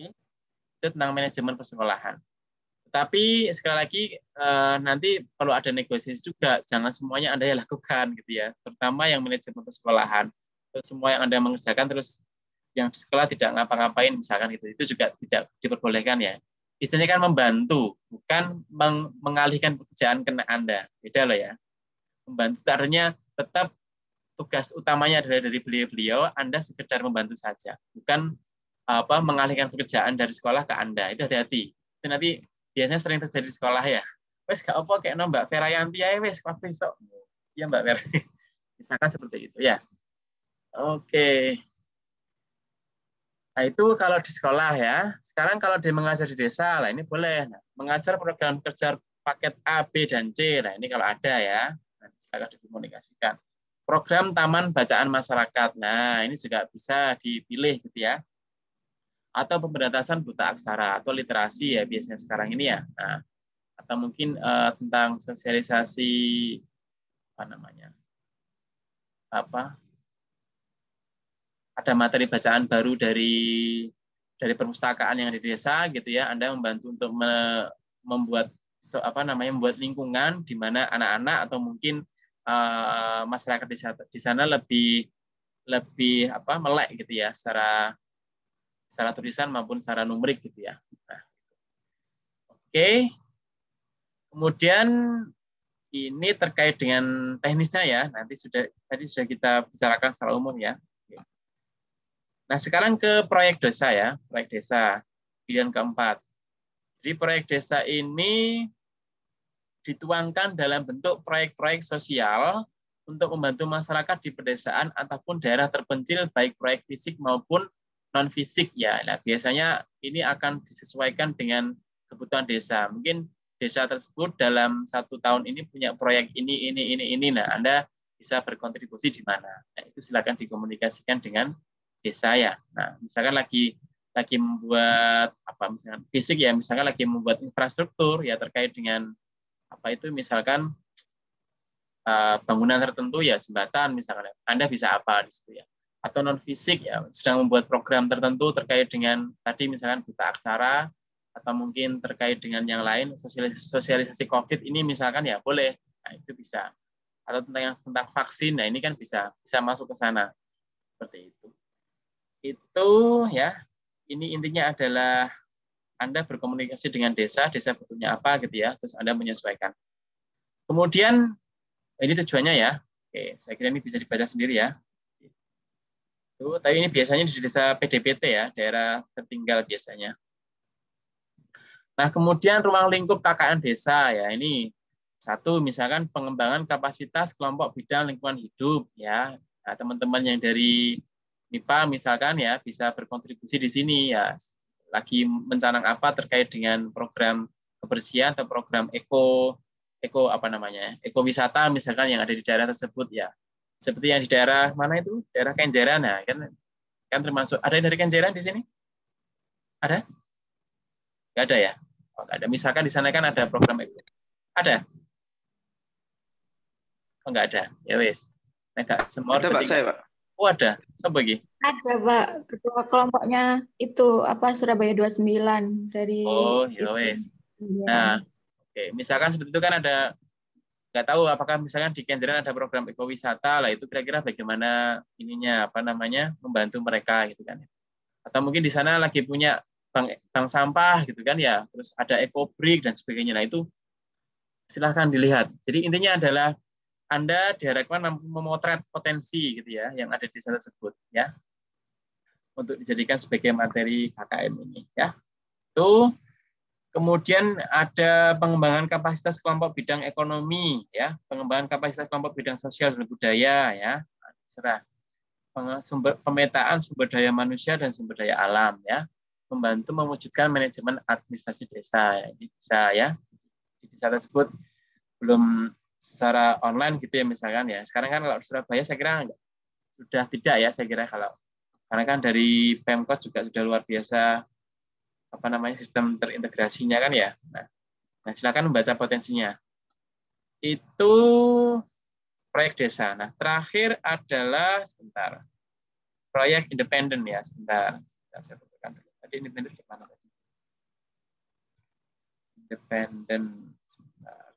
S1: Itu tentang manajemen persekolahan. Tapi sekali lagi nanti perlu ada negosiasi juga, jangan semuanya Anda yang lakukan gitu ya, terutama yang manajemen persekolahan. Terus semua yang Anda mengerjakan terus yang di sekolah tidak ngapa-ngapain misalkan itu juga tidak diperbolehkan ya. Istilahnya kan membantu, bukan mengalihkan pekerjaan ke Anda. Beda loh ya. Membantu artinya tetap tugas utamanya adalah dari beliau-beliau, Anda sekedar membantu saja, bukan mengalihkan pekerjaan dari sekolah ke Anda. Itu hati-hati. Itu nanti biasanya sering terjadi di sekolah ya. Wes gak apa kayak Mbak Vera Yanti ya wes waktu besok. Ya Mbak Vera. Misalkan seperti itu ya. Oke. Nah, itu kalau di sekolah ya. Sekarang kalau dia mengajar di desa, lah ini boleh. Nah, mengajar program kerja paket A, B, dan C. Nah, ini kalau ada ya. Nah, silakan dikomunikasikan. Program Taman Bacaan Masyarakat. Nah, ini juga bisa dipilih gitu ya. Atau pemberantasan buta aksara atau literasi ya biasanya sekarang ini ya. Nah, atau mungkin tentang sosialisasi ada materi bacaan baru dari perpustakaan yang di desa gitu ya. Anda membantu untuk membuat membuat lingkungan di mana anak-anak atau mungkin masyarakat di sana lebih melek gitu ya secara tulisan maupun secara numerik gitu ya. Nah, oke. Kemudian ini terkait dengan teknisnya ya. Tadi sudah kita bicarakan secara umum ya. Nah, sekarang ke proyek desa ya, proyek desa pilihan keempat. Jadi proyek desa ini dituangkan dalam bentuk proyek-proyek sosial untuk membantu masyarakat di pedesaan ataupun daerah terpencil baik proyek fisik maupun non fisik ya. Nah, biasanya ini akan disesuaikan dengan kebutuhan desa. Mungkin desa tersebut dalam 1 tahun ini punya proyek ini. Nah, Anda bisa berkontribusi di mana. Nah, itu silakan dikomunikasikan dengan desa ya. Nah, misalkan lagi membuat misalkan fisik ya, misalkan lagi membuat infrastruktur ya terkait dengan misalkan bangunan tertentu ya, jembatan misalkan. Anda bisa apa di situ ya. Atau non fisik ya, sedang membuat program tertentu terkait dengan tadi misalkan buta aksara atau mungkin terkait dengan yang lain, sosialisasi COVID ini misalkan ya boleh. Nah, itu bisa. Atau tentang vaksin, nah ini kan bisa masuk ke sana. Seperti itu. Itu ya, ini intinya adalah Anda berkomunikasi dengan desa butuhnya apa gitu ya, terus Anda menyesuaikan. Kemudian ini tujuannya ya. Oke, saya kira ini bisa dibaca sendiri ya. Tapi ini biasanya di desa PDPT ya, daerah tertinggal biasanya. Nah, kemudian ruang lingkup KKN desa ya, ini satu misalkan pengembangan kapasitas kelompok bidang lingkungan hidup ya. Nah, teman-teman yang dari MIPA misalkan ya bisa berkontribusi di sini ya. Lagi mencanang apa terkait dengan program kebersihan atau program ekowisata misalkan yang ada di daerah tersebut ya. Seperti yang di daerah mana itu? Daerah Kenjeran nah, kan termasuk ada yang dari Kenjeran di sini? Ada? Enggak ada ya? Oh, enggak ada. Misalkan di sana kan ada program itu. Ada? Oh, enggak ada. Ya wes. Enggak semua
S3: Ada Pak, saya Pak.
S1: Oh, ada. Coba lagi.
S2: Ada, Pak. Ketua kelompoknya itu Surabaya 29 dari
S1: Oh, ya wes. Nah, oke. Misalkan seperti itu kan ada nggak tahu apakah misalkan di Kenjeran ada program ekowisata lah itu kira-kira bagaimana ininya membantu mereka gitu kan. Atau mungkin di sana lagi punya bank sampah gitu kan ya, terus ada ekobrik dan sebagainya. Nah, itu silahkan dilihat. Jadi intinya adalah Anda diharapkan mampu memotret potensi gitu ya yang ada di desa tersebut ya untuk dijadikan sebagai materi KKM ini ya. Itu Kemudian ada pengembangan kapasitas kelompok bidang ekonomi, ya, pengembangan kapasitas kelompok bidang sosial dan budaya, ya, serah. Pemetaan sumber daya manusia dan sumber daya alam, ya, membantu mewujudkan manajemen administrasi desa. Ini bisa, ya, di desa tersebut belum secara online gitu ya misalkan ya. Sekarang kan kalau Surabaya saya kira sudah tidak ya, saya kira kalau karena kan dari Pemkot juga sudah luar biasa apa namanya sistem terintegrasinya kan ya. Nah, silakan membaca potensinya. Itu proyek desa. Nah, terakhir adalah sebentar. Proyek independen ya, sebentar. Saya butuhkan dulu. Tadi independen gimana tadi? Independen. Sebentar.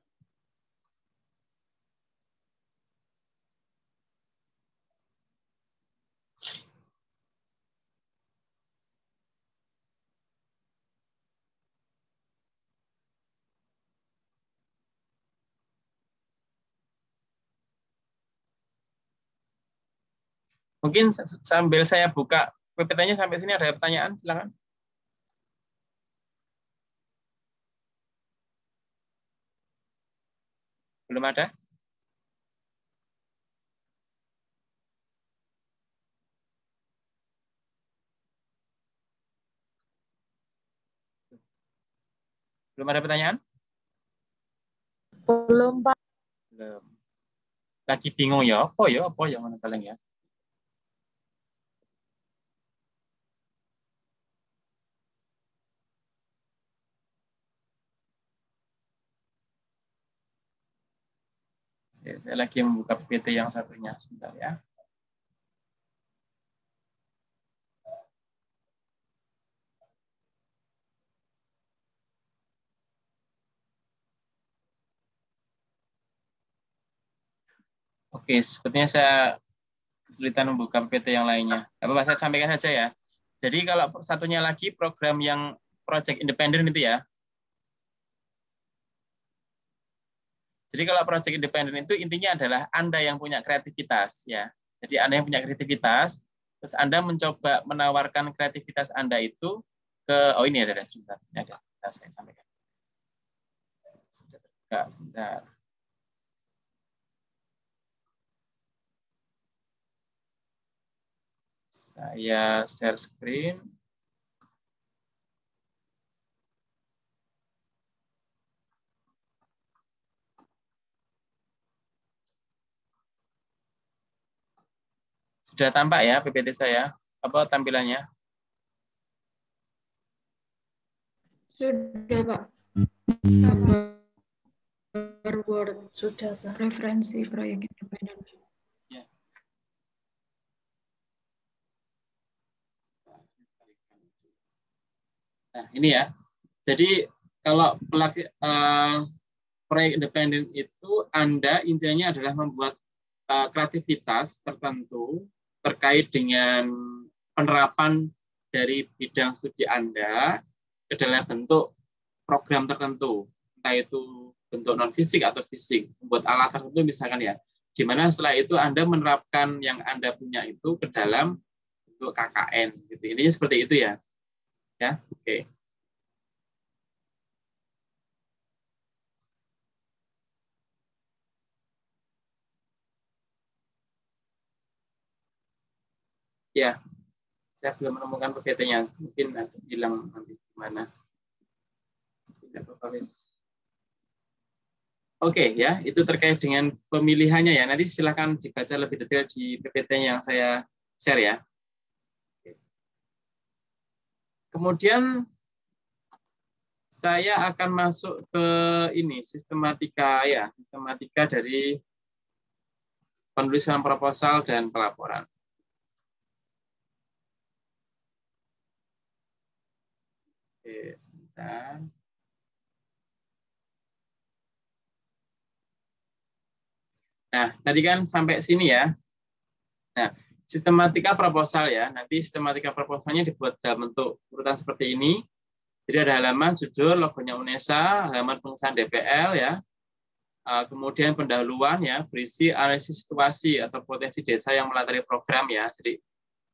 S1: Mungkin sambil saya buka PPT-nya sampai sini ada pertanyaan, silakan. Belum ada? Belum ada pertanyaan?
S2: Belum, Pak.
S1: Belum. Lagi bingung ya, apa yang mana paling ya? Saya lagi membuka PPT yang satunya, sebentar ya. Oke, sepertinya saya kesulitan membuka PPT yang lainnya. Apa saya sampaikan saja ya. Jadi kalau satunya lagi program yang project independen itu ya. Jadi kalau project independen itu intinya adalah Anda yang punya kreativitas ya. Jadi Anda yang punya kreativitas, terus Anda mencoba menawarkan kreativitas Anda itu ke ini ada sebentar. Ini ada. Saya sampaikan. Sudah terbuka, sebentar. Saya share screen. Sudah tampak ya PPT saya? Apa tampilannya?
S2: Sudah, Pak. Word sudah, Pak. Referensi proyek independen.
S1: Ya. Nah, ini ya. Jadi kalau proyek independen itu Anda intinya adalah membuat kreativitas tertentu terkait dengan penerapan dari bidang studi Anda ke dalam bentuk program tertentu, entah itu bentuk non fisik atau fisik, membuat alat tertentu misalkan ya. Di mana setelah itu Anda menerapkan yang Anda punya itu ke dalam bentuk KKN gitu. Intinya seperti itu ya. Ya, oke. Ya, saya belum menemukan PPT-nya. Mungkin ada hilang nanti gimana. Tidak apa-apa, Oke ya, itu terkait dengan pemilihannya ya. Nanti silakan dibaca lebih detail di PPT yang saya share ya. Kemudian saya akan masuk ke ini sistematika ya, sistematika dari penulisan proposal dan pelaporan. Oke, sebentar. Nah, tadi kan sampai sini ya. Nah, sistematika proposal ya. Nanti sistematika proposalnya dibuat dalam bentuk urutan seperti ini. Jadi ada halaman judul, logonya UNESA, halaman pengesahan DPL ya. Kemudian pendahuluan ya, berisi analisis situasi atau potensi desa yang melatari program ya. Jadi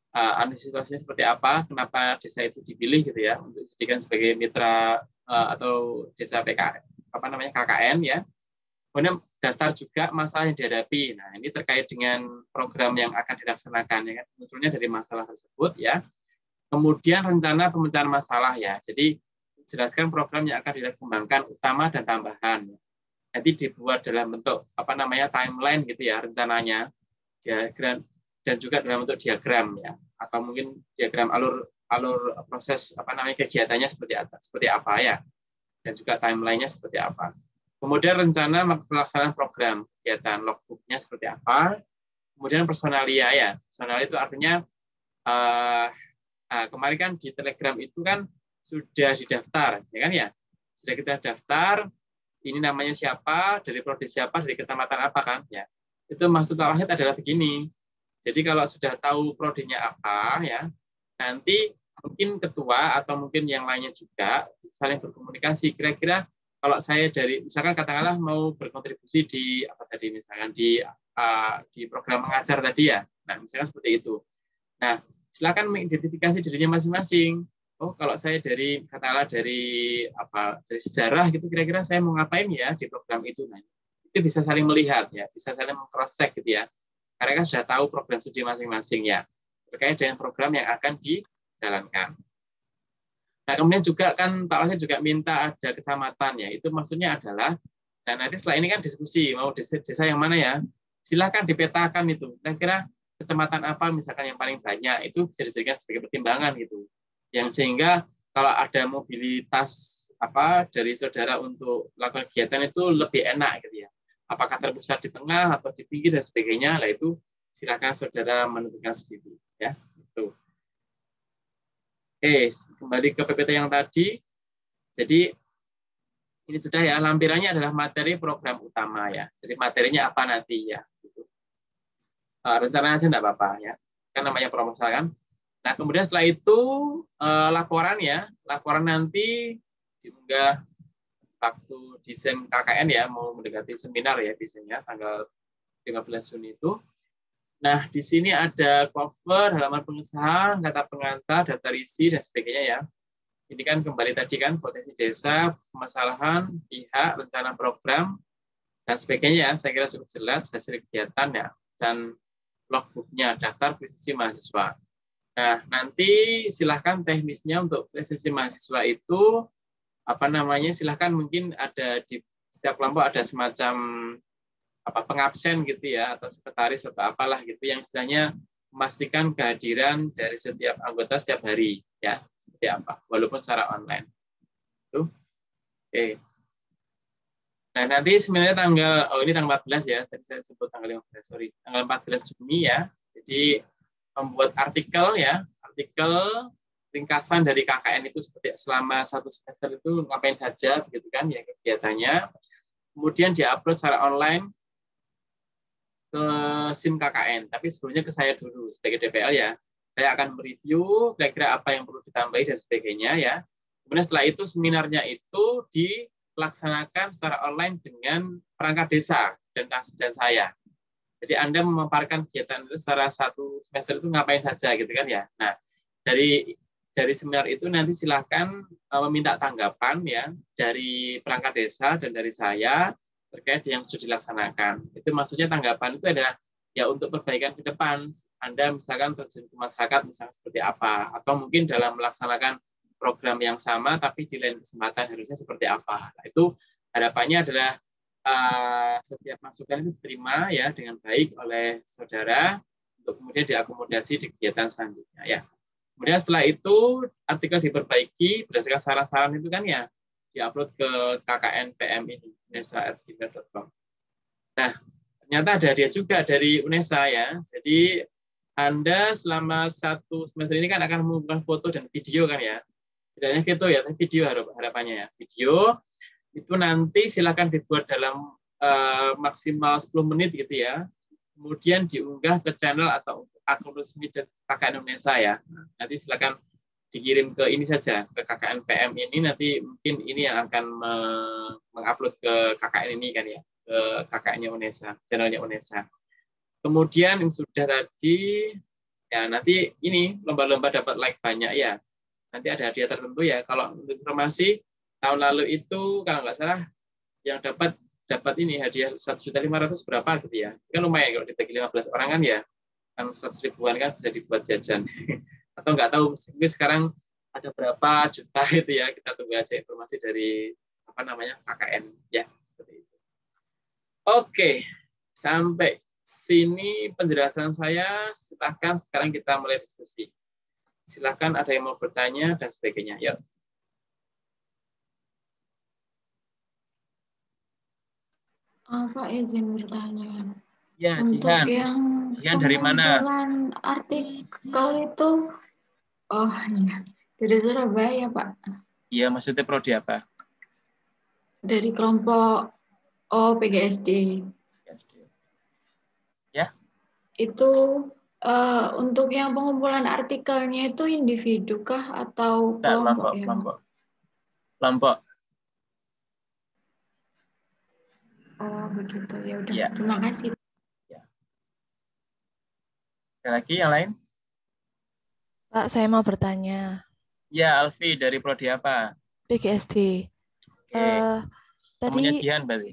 S1: analisis situasinya seperti apa, kenapa desa itu dipilih gitu ya untuk dijadikan sebagai mitra atau desa PK KKN ya. Kemudian daftar juga masalah yang dihadapi. Nah, ini terkait dengan program yang akan dilaksanakan ya kan, munculnya dari masalah tersebut ya. Kemudian rencana pemecahan masalah ya. Jadi jelaskan program yang akan dikembangkan utama dan tambahan. Nanti dibuat dalam bentuk timeline gitu ya rencananya, diagram dan juga dalam bentuk diagram ya, atau mungkin diagram alur proses kegiatannya seperti apa ya, dan juga timelinenya seperti apa. Kemudian rencana pelaksanaan program kegiatan, logbooknya seperti apa. Kemudian personalia ya. Personalia itu artinya kemarin kan di Telegram itu kan sudah didaftar, ya kan ya. Sudah kita daftar, ini namanya siapa, dari prodi siapa, dari kecamatan apa kan ya. Itu maksud Pak Wahid adalah begini. Jadi kalau sudah tahu prodinya apa ya, nanti mungkin ketua atau mungkin yang lainnya juga saling berkomunikasi. Kira-kira kalau saya dari misalkan katakanlah mau berkontribusi di misalkan di program mengajar tadi ya. Nah, misalkan seperti itu. Nah, silakan mengidentifikasi dirinya masing-masing. Oh, kalau saya dari sejarah gitu, kira-kira saya mau ngapain ya di program itu. Nah, itu bisa saling melihat ya, bisa saling cross check gitu ya. Karena kan sudah tahu program studi masing-masing ya, terkait dengan program yang akan dijalankan. Nah, kemudian juga kan Pak Wahid juga minta ada kecamatan ya. Itu maksudnya adalah, dan nanti setelah ini kan diskusi mau desa yang mana ya. Silakan dipetakan itu. Kira-kira kecamatan apa misalkan yang paling banyak itu bisa dijadikan sebagai pertimbangan gitu. Yang sehingga kalau ada mobilitas dari saudara untuk melakukan kegiatan itu lebih enak gitu ya. Apakah terpusat di tengah atau di pinggir dan sebagainya. Lah itu silakan saudara menentukan sendiri ya. Itu. Kembali ke PPT yang tadi. Jadi ini sudah ya, lampirannya adalah materi program utama ya. Jadi materinya apa nanti ya. Gitu. Rencananya sih enggak apa-apa ya. Kan namanya proposal kan. Nah, kemudian setelah itu laporan ya. Laporan nanti diunggah waktu desain KKN ya, mau mendekati seminar ya desainnya tanggal 15 Juni itu. Nah, di sini ada cover, halaman pengesahan, kata pengantar, daftar isi, dan sebagainya ya. Ini kan kembali tadi kan, potensi desa, permasalahan, pihak, rencana program, dan sebagainya ya. Saya kira cukup jelas hasil kegiatan ya, dan logbooknya, daftar prestasi mahasiswa. Nah, nanti silahkan teknisnya untuk prestasi mahasiswa itu, silahkan mungkin ada di setiap kelompok ada semacam pengabsen gitu ya, atau sekretaris atau apalah gitu yang istilahnya memastikan kehadiran dari setiap anggota setiap hari ya, seperti apa walaupun secara online. Oke. Nah, nanti sebenarnya ini tanggal 14 ya, tadi saya sebut tanggal 14 Juni ya. Jadi membuat artikel ya, artikel ringkasan dari KKN itu seperti selama 1 semester itu ngapain saja begitu kan ya kegiatannya. Kemudian diupload secara online ke SIM KKN, tapi sebelumnya ke saya dulu sebagai DPL ya. Saya akan mereview kira-kira apa yang perlu ditambahi dan sebagainya ya. Kemudian setelah itu seminarnya itu dilaksanakan secara online dengan perangkat desa dan saya. Jadi Anda memaparkan kegiatan itu secara 1 semester itu ngapain saja gitu kan ya. Nah, dari seminar itu nanti silakan meminta tanggapan ya dari perangkat desa dan dari saya terkait yang sudah dilaksanakan. Itu maksudnya tanggapan itu adalah ya untuk perbaikan ke depan. Anda misalkan terjun ke masyarakat misalnya seperti apa, atau mungkin dalam melaksanakan program yang sama tapi di lain kesempatan harusnya seperti apa. Nah, itu harapannya adalah setiap masukan itu diterima ya dengan baik oleh saudara untuk kemudian diakomodasi di kegiatan selanjutnya ya. Kemudian setelah itu artikel diperbaiki berdasarkan saran-saran itu kan ya diupload ke KKN PM ini unesa@gmail.com. Nah, ternyata ada hadiah juga dari UNESA ya. Jadi Anda selama 1 semester ini kan akan mengumpulkan foto dan video kan ya. Tidak hanya foto ya, tapi video harapannya ya. Video itu nanti silakan dibuat dalam maksimal 10 menit gitu ya. Kemudian diunggah ke channel atau akun resmi KKN UNESA ya. Nah, nanti silakan dikirim ke ini saja, ke KKN PM ini, nanti mungkin ini yang akan mengupload ke KKN ini kan ya, ke KKN-nya UNESA, channelnya UNESA. Kemudian yang sudah tadi, ya nanti ini lomba-lomba dapat like banyak ya. Nanti ada hadiah tertentu ya, kalau untuk informasi, Tahun lalu itu kalau nggak salah yang dapat ini hadiah 1.500.000 berapa gitu ya. Kan lumayan kalau dibagi 15 orang kan ya. Kan 100 ribuan kan bisa dibuat jajan. Atau nggak tahu mungkin sekarang ada berapa juta itu ya. Kita tunggu aja informasi dari apa namanya KKN ya seperti itu. Oke, sampai sini penjelasan saya. Silahkan sekarang kita mulai diskusi. Silahkan ada yang mau bertanya dan sebagainya. Yuk.
S2: Pak izin bertanya.
S1: Ya,
S2: Untuk
S1: Jihan.
S2: yang
S1: Jihan dari mana?
S2: pengumpulan artikel itu, oh iya, dari Surabaya Pak,
S1: Iya, maksudnya prodi apa?
S2: dari kelompok PGSD.
S1: Ya,
S2: Itu untuk yang pengumpulan artikelnya itu individu kah atau
S1: enggak,
S2: kelompok
S1: kelompok,
S2: ya?
S1: kelompok. Kelompok.
S2: Oh begitu, ya udah.
S1: Ya.
S2: Terima kasih.
S1: Ya. Ada lagi yang lain?
S4: Pak, saya mau bertanya.
S1: Ya, Alfi dari prodi apa?
S4: PGSD.
S1: Oke. Temunya
S4: Tadi,
S1: Jihan berarti.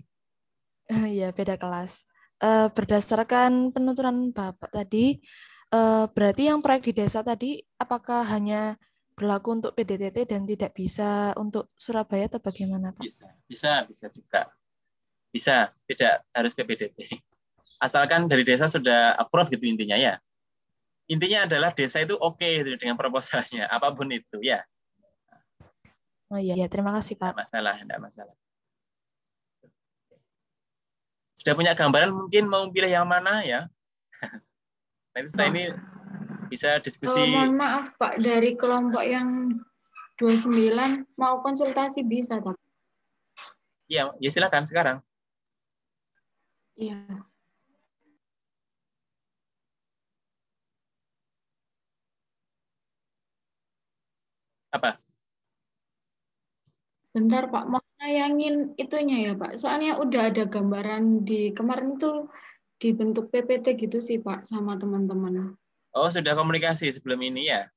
S4: ya beda kelas. Berdasarkan penuturan Bapak tadi, berarti yang proyek di desa tadi, apakah hanya berlaku untuk PDTT dan tidak bisa untuk Surabaya atau bagaimana, Pak?
S1: Bisa juga. Bisa, tidak harus PPDB. Asalkan dari desa sudah approve gitu intinya ya. Intinya adalah desa itu oke dengan proposalnya, apapun itu ya.
S4: Oh iya, ya, terima kasih, Pak.
S1: Enggak masalah. Sudah punya gambaran mungkin mau pilih yang mana ya? Nanti setelah ini bisa diskusi.
S2: Mohon maaf Pak, dari kelompok yang 29 mau konsultasi bisa Pak?
S1: Iya, ya silakan sekarang.
S2: Iya.
S1: Apa?
S2: Bentar Pak, mau nayangin itunya ya Pak. Soalnya udah ada gambaran di kemarin tuh dibentuk PPT gitu sih Pak sama teman-teman.
S1: Oh, sudah komunikasi sebelum ini ya?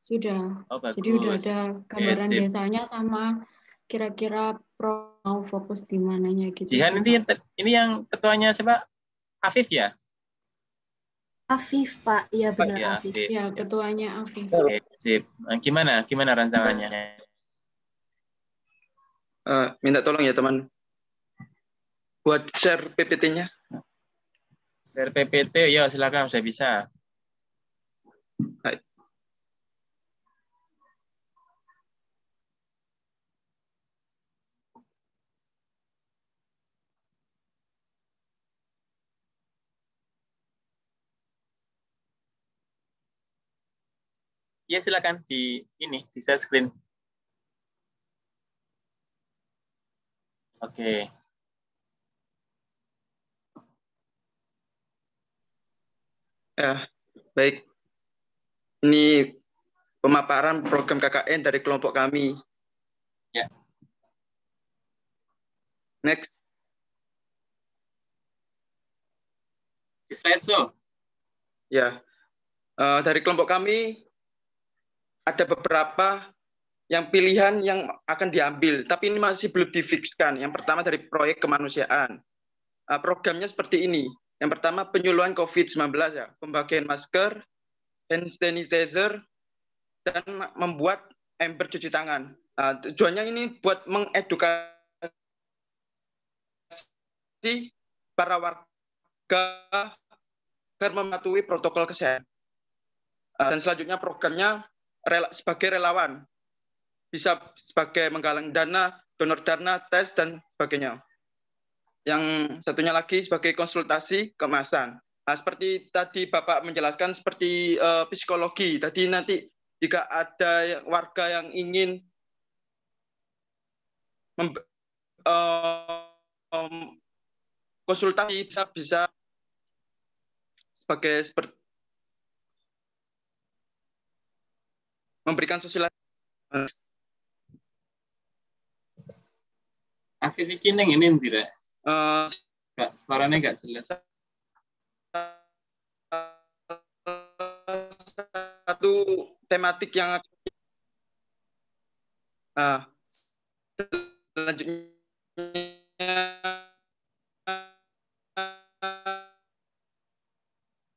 S2: Sudah.
S1: Oh,
S2: Jadi udah
S1: bagus.
S2: ada gambaran
S1: Sip.
S2: desanya sama kira-kira mau fokus di mananya gitu
S1: Jihan
S2: sih
S1: ini,
S2: Pak.
S1: ini yang ketuanya siapa? Afif ya?
S5: Afif, Pak. Iya benar
S1: Ya,
S5: Afif.
S1: Afif.
S2: Ya, ketuanya Afif.
S1: Oke, sip. Gimana rancangannya?
S3: Minta tolong ya teman, buat share PPT-nya.
S1: Share PPT, ya silakan sudah bisa.
S3: Baik.
S1: Ya silakan di share screen. Oke.
S3: Ya, baik. Ini pemaparan program KKN dari kelompok kami.
S1: Ya.
S3: Next.
S1: Di slideshow.
S3: Ya, dari kelompok kami ada beberapa yang pilihan yang akan diambil, tapi ini masih belum difikskan. Yang pertama dari proyek kemanusiaan. Programnya seperti ini. Yang pertama penyuluhan COVID-19 ya, pembagian masker, hand sanitizer, dan membuat ember cuci tangan. Tujuannya ini buat mengedukasi para warga agar mematuhi protokol kesehatan. Dan selanjutnya programnya sebagai relawan, bisa sebagai menggalang dana, donor dana, tes, dan sebagainya. Yang satunya lagi sebagai konsultasi kemasan. Seperti tadi Bapak menjelaskan seperti psikologi. Tadi nanti jika ada warga yang ingin konsultasi bisa sebagai memberikan sosialisasi.
S1: Afif iki ning ini tidak. Suaranya nggak jelas.
S3: Satu tematik yang Selanjutnya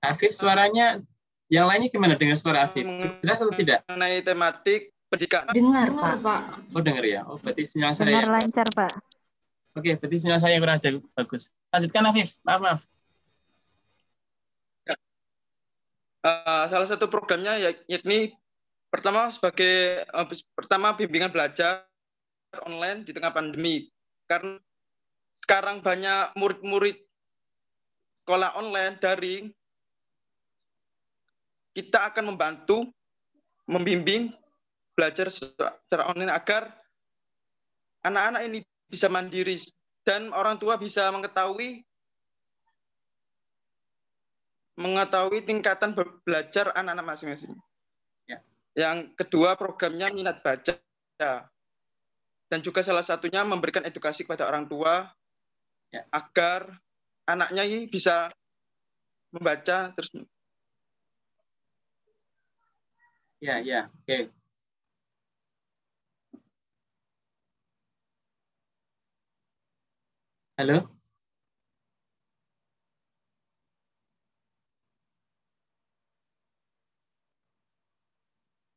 S1: Afif, suaranya yang lainnya gimana dengan suara Afif? Jelas atau tidak?
S3: mengenai tematik pendidikan.
S5: Dengar,
S2: Dengar,
S5: Pak.
S2: Pak.
S1: Oh, dengar ya. Oh, berarti sinyal
S6: Dengar
S1: saya.
S6: lancar, Pak.
S1: Oke, berarti sinyal saya kurang bagus. Lanjutkan Afif. Maaf.
S3: Salah satu programnya yakni pertama bimbingan belajar online di tengah pandemi. Karena sekarang banyak murid-murid sekolah online daring, kita akan membantu membimbing belajar secara online agar anak-anak ini bisa mandiri dan orang tua bisa mengetahui tingkatan belajar anak-anak masing-masing.
S1: Ya.
S3: Yang kedua, programnya minat baca. Dan juga salah satunya memberikan edukasi kepada orang tua
S1: ya,
S3: agar anaknya ini bisa membaca terus.
S1: Ya, oke. Halo?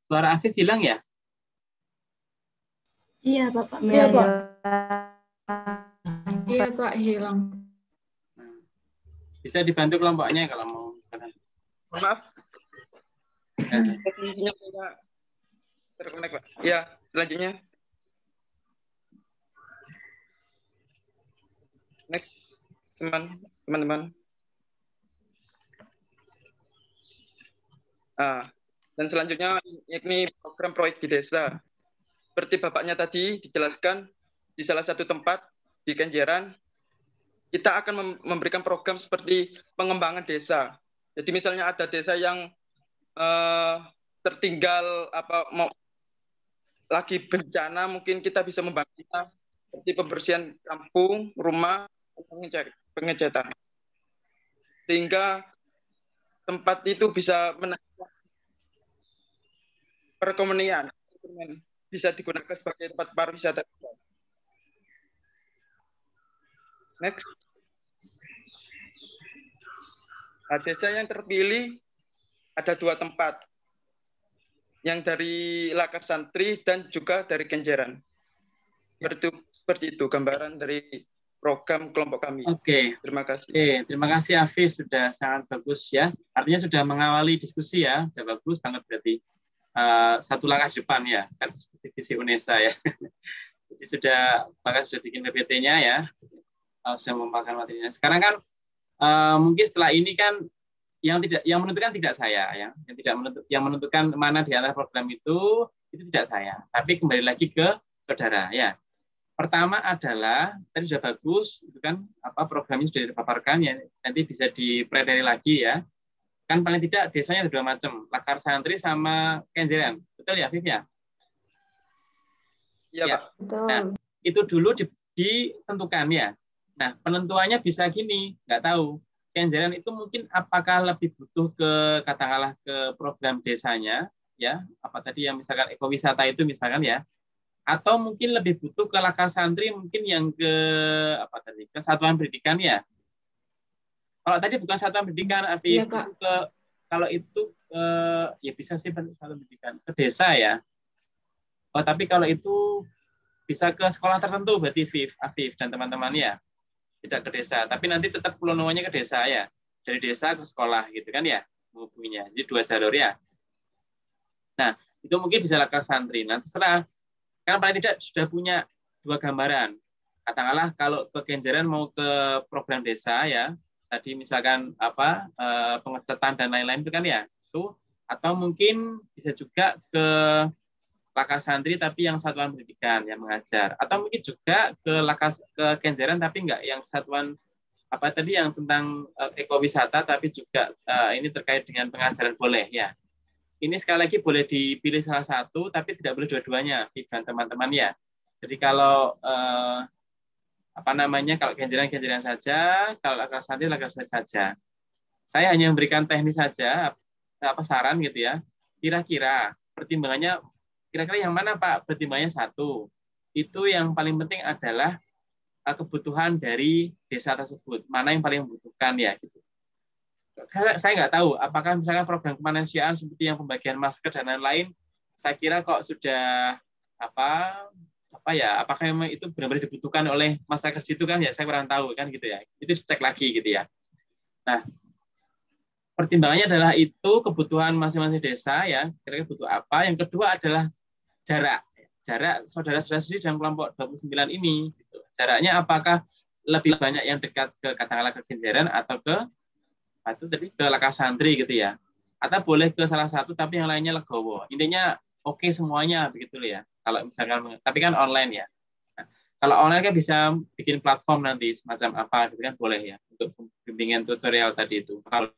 S1: Suara Afif hilang ya?
S5: Iya, Bapak.
S2: Iya, Pak.
S6: Hilang.
S2: Iya, Pak, hilang.
S1: Bisa dibantu kelompoknya kalau mau.
S3: Maaf. Teknisinya tidak terkonek, Pak. Ya, selanjutnya. Next, teman-teman. Dan selanjutnya yakni program proyek di desa. Seperti Bapaknya tadi dijelaskan, di salah satu tempat di Kenjeran, kita akan memberikan program seperti pengembangan desa. Jadi misalnya ada desa yang tertinggal lagi bencana, mungkin kita bisa membantunya seperti pembersihan kampung, rumah, pengecatan. Sehingga tempat itu bisa menaikkan perekonomian, bisa digunakan sebagai tempat pariwisata. Next. Desa yang terpilih ada 2 tempat, yang dari Lakar Santri dan juga dari Kenjeran. Seperti itu gambaran dari program kelompok kami.
S1: Oke.
S3: Terima kasih.
S1: Oke, terima kasih Afif, sudah sangat bagus ya. Artinya sudah mengawali diskusi ya, sudah bagus banget berarti. Satu langkah depan ya, kan seperti visi UNESA ya. Jadi bahkan sudah bikin PPT-nya ya, sudah memakan materinya. Sekarang kan mungkin setelah ini kan yang menentukan tidak saya ya, yang menentukan mana di antara program itu tidak saya, tapi kembali lagi ke saudara ya. Pertama adalah tadi sudah bagus itu kan programnya sudah dipaparkan ya, nanti bisa dipelajari lagi ya. Kan paling tidak desanya ada 2 macam, Lakar Santri sama Kenjeran. Betul ya, Viv ya?
S3: Iya, Pak.
S2: Betul.
S1: Nah, itu dulu ditentukan ya. Nah, penentuannya bisa gini, nggak tahu. Kenjeran itu mungkin apakah lebih butuh katakanlah ke program desanya, ya, apa tadi yang misalkan ekowisata itu misalkan ya, atau mungkin lebih butuh ke Lakar Santri mungkin yang ke satuan pendidikan ya. Kalau tadi bukan satuan pendidikan, tapi
S2: Iya, Pak.
S1: kalau itu ya bisa sih satuan pendidikan ke desa ya. Oh, tapi kalau itu bisa ke sekolah tertentu berarti Afif dan teman-temannya, tidak ke desa. Tapi nanti tetap peluangnya ke desa ya, dari desa ke sekolah gitu kan ya, menghubunginya. Jadi 2 jalur ya. Nah, itu mungkin bisa Lakar Santri. Nah, terserah. Kan paling tidak sudah punya 2 gambaran. Katakanlah kalau ke Kenjeran mau ke program desa ya, tadi misalkan pengecatan dan lain-lain itu kan ya, itu atau mungkin bisa juga ke Lakar Santri tapi yang satuan pendidikan yang mengajar, atau mungkin juga ke Kenjeran tapi enggak yang satuan tadi yang tentang ekowisata tapi juga ini terkait dengan pengajaran boleh ya. Ini sekali lagi boleh dipilih salah satu tapi tidak boleh dua-duanya, dan teman-teman ya. Jadi kalau kalau Kenjeran saja, kalau Lakar Santri saja. Saya hanya memberikan teknis saja, saran gitu ya. Kira-kira pertimbangannya, kira-kira yang mana Pak? Pertimbangannya 1. itu yang paling penting adalah kebutuhan dari desa tersebut, mana yang paling membutuhkan ya gitu. Saya nggak tahu apakah misalkan program kemanusiaan seperti yang pembagian masker dan lain-lain, saya kira kok sudah apakah memang itu benar-benar dibutuhkan oleh masyarakat situ kan ya, saya kurang tahu kan gitu ya. Itu dicek lagi gitu ya. Nah, pertimbangannya adalah itu kebutuhan masing-masing desa ya, kira-kira butuh apa. Yang kedua adalah jarak saudara-saudara sendiri dalam kelompok 29 ini gitu. Jaraknya apakah lebih banyak yang dekat ke katakanlah ke Kenjeran atau ke Lakasantri gitu ya, atau boleh ke salah satu tapi yang lainnya legowo. Intinya oke semuanya begitu ya. Kalau misalkan, tapi kan online ya. Nah, kalau online kan bisa bikin platform nanti semacam apa gitu kan, boleh ya untuk bimbingan tutorial tadi itu kalau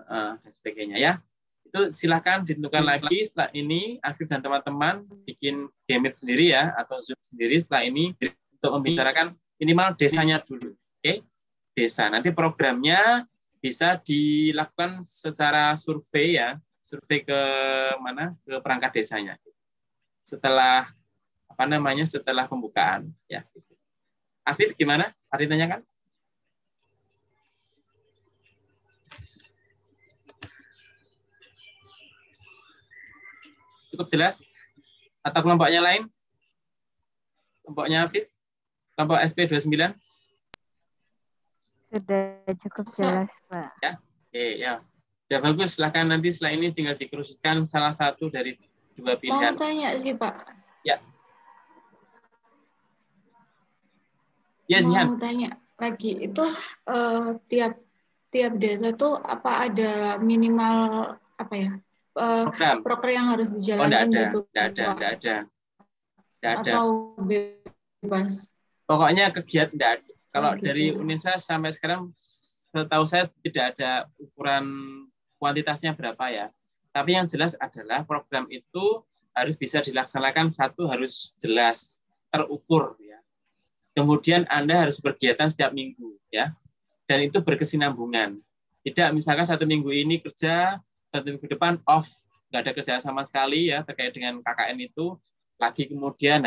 S1: dan sebagainya ya. Itu silakan ditentukan lagi setelah ini Afif dan teman-teman bikin Gamit sendiri ya atau Zoom sendiri setelah ini untuk membicarakan minimal desanya dulu. Oke? Desa. Nanti programnya bisa dilakukan secara survei ya, survei ke mana? Ke perangkat desanya. Setelah setelah pembukaan ya. Afif gimana? Hari tanyakan? Cukup jelas? Atau kelompoknya lain? Kelompoknya Afif? Kelompok SP29?
S6: Sudah cukup jelas, Pak.
S1: Ya, oke ya. Ya bagus, silahkan nanti setelah ini tinggal dikerucutkan salah satu dari dua pilihan.
S2: Mau tanya sih Pak.
S1: Ya. Ya, Zihan.
S2: Mau tanya lagi, itu tiap desa tuh apa ada minimal program yang harus dijalankan gitu?
S1: Tidak ada.
S2: Atau bebas?
S1: Pokoknya kegiatan tidak ada. Kalau dari UNESA sampai sekarang setahu saya tidak ada ukuran kuantitasnya berapa ya. Tapi yang jelas adalah program itu harus bisa dilaksanakan, satu harus jelas, terukur ya. Kemudian Anda harus berkegiatan setiap minggu ya. Dan itu berkesinambungan. Tidak misalkan satu minggu ini kerja, satu minggu depan off, nggak ada kerjaan sama sekali ya terkait dengan KKN itu, lagi kemudian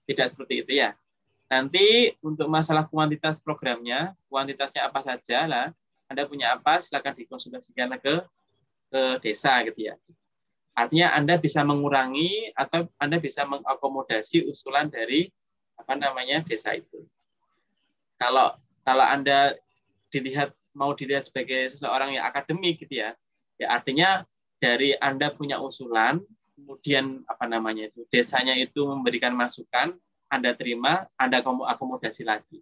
S1: tidak seperti itu ya. Nanti untuk masalah kuantitas programnya, kuantitasnya apa saja lah, Anda punya apa, silakan dikonsultasikan ke desa gitu ya. Artinya Anda bisa mengurangi atau Anda bisa mengakomodasi usulan dari desa itu. Kalau Anda mau dilihat sebagai seseorang yang akademik gitu ya, artinya dari Anda punya usulan, kemudian desanya itu memberikan masukan, Anda terima, Anda akomodasi lagi.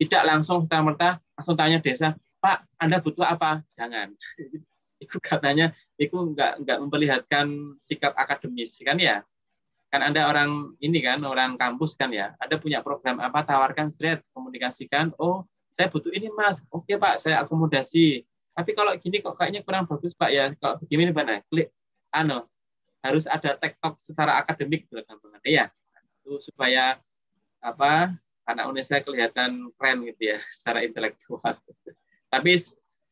S1: Tidak langsung serta-merta langsung tanya desa, Pak, Anda butuh apa? Jangan. Itu katanya itu nggak memperlihatkan sikap akademis kan ya. Kan Anda orang kampus kan ya. Anda punya program apa, tawarkan straight, komunikasikan, oh, saya butuh ini, Mas. Oke, Pak, saya akomodasi. Tapi kalau gini kok kayaknya kurang bagus, Pak ya. Kalau begini mana? Klik harus ada TikTok secara akademik gitu kan, ya. Itu supaya anak UNESA kelihatan keren gitu ya secara intelektual. Tapi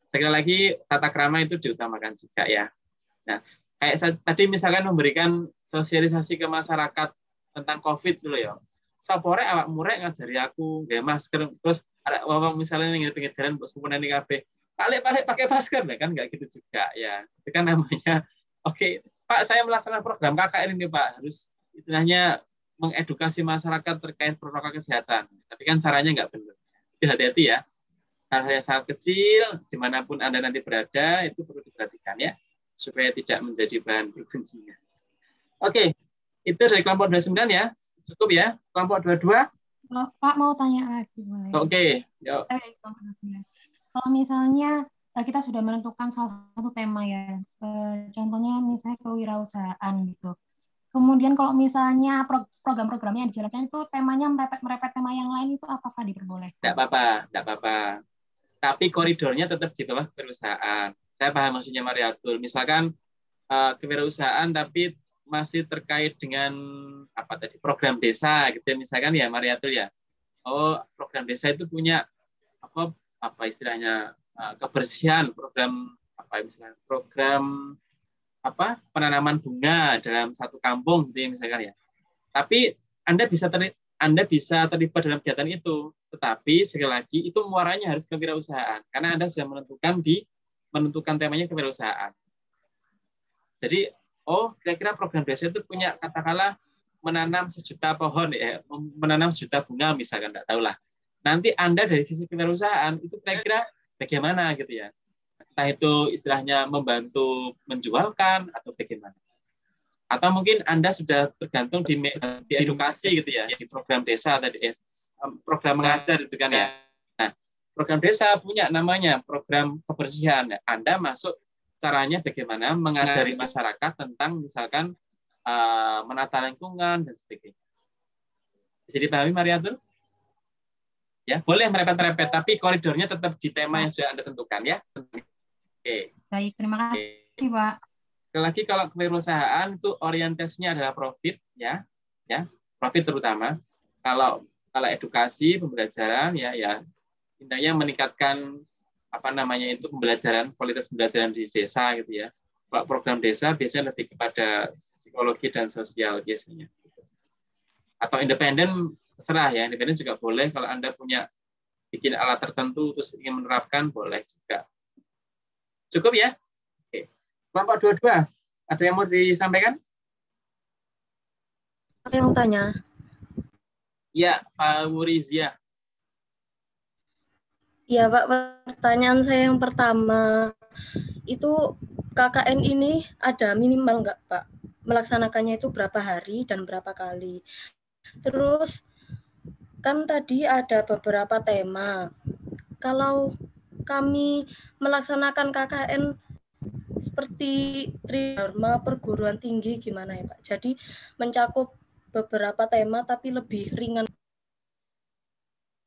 S1: sekali lagi tata krama itu diutamakan juga ya. Nah, kayak tadi misalkan memberikan sosialisasi ke masyarakat tentang COVID dulu ya. Sapore awak murek ngajari aku nggak masker, terus ada misalnya yang pinggir jalan buat sempurna ini KB, balik pakai masker, kan nggak gitu juga ya. Itu kan namanya oke, Pak, saya melaksanakan program KKN ini, Pak, harus istilahnya mengedukasi masyarakat terkait protokol kesehatan. Tapi kan caranya nggak benar. Jadi hati-hati ya. Hal-hal yang sangat kecil, dimanapun Anda nanti berada, itu perlu diperhatikan ya, supaya tidak menjadi bahan bergunjingan. Oke, itu dari kelompok 29 ya. Cukup ya. Kelompok 22.
S5: Pak, mau tanya lagi boleh?
S1: Oke, yuk.
S5: Kalau misalnya kita sudah menentukan salah satu tema ya, contohnya misalnya kewirausahaan gitu. Kemudian kalau misalnya program-programnya yang dijalankan itu temanya merepet tema yang lain, itu apakah diperbolehkan?
S1: Tidak apa-apa. Tapi koridornya tetap di bawah kewirausahaan. Saya paham maksudnya Mariatul. Misalkan kewirausahaan tapi masih terkait dengan program desa gitu misalkan ya Mariatul ya. Oh, program desa itu punya apa istilahnya kebersihan, program penanaman bunga dalam satu kampung gitu ya misalkan ya. Tapi Anda bisa terlibat dalam kegiatan itu, tetapi sekali lagi itu muaranya harus kewirausahaan karena Anda sudah menentukan temanya kewirausahaan. Jadi, kira-kira program desa itu punya katakanlah menanam 1 juta pohon ya, menanam 1 juta bunga misalkan, enggak tahulah. Nanti Anda dari sisi kewirausahaan itu kira-kira bagaimana gitu ya. Entah itu istilahnya membantu menjualkan atau bagaimana. Atau mungkin Anda sudah tergantung di edukasi gitu ya, di program desa tadi, program mengajar itu kan ya. Nah, program desa punya namanya program kebersihan. Anda masuk caranya bagaimana mengajari masyarakat tentang misalkan menata lingkungan dan sebagainya. Bisa dipahami Mariatul? Ya, boleh merepet-repet, tapi koridornya tetap di tema yang sudah Anda tentukan ya. Oke.
S5: Baik, terima kasih Pak.
S1: Sekali lagi kalau kewirausahaan itu orientasinya adalah profit ya, profit terutama. Kalau edukasi pembelajaran ya intinya meningkatkan pembelajaran, kualitas pembelajaran di desa gitu ya. Kalau program desa biasanya lebih kepada psikologi dan sosial biasanya. Atau independen terserah ya, independen juga boleh kalau Anda punya bikin alat tertentu terus ingin menerapkan boleh juga. Cukup ya? Oke. Kelompok 22, ada yang mau disampaikan?
S7: Saya mau tanya.
S1: Ya, Pak Wurizia.
S7: Ya, Pak, pertanyaan saya yang pertama, itu KKN ini ada minimal nggak, Pak? Melaksanakannya itu berapa hari dan berapa kali? Terus, kan tadi ada beberapa tema. Kalau kami melaksanakan KKN seperti Tridharma perguruan tinggi gimana ya Pak? Jadi mencakup beberapa tema tapi lebih ringan.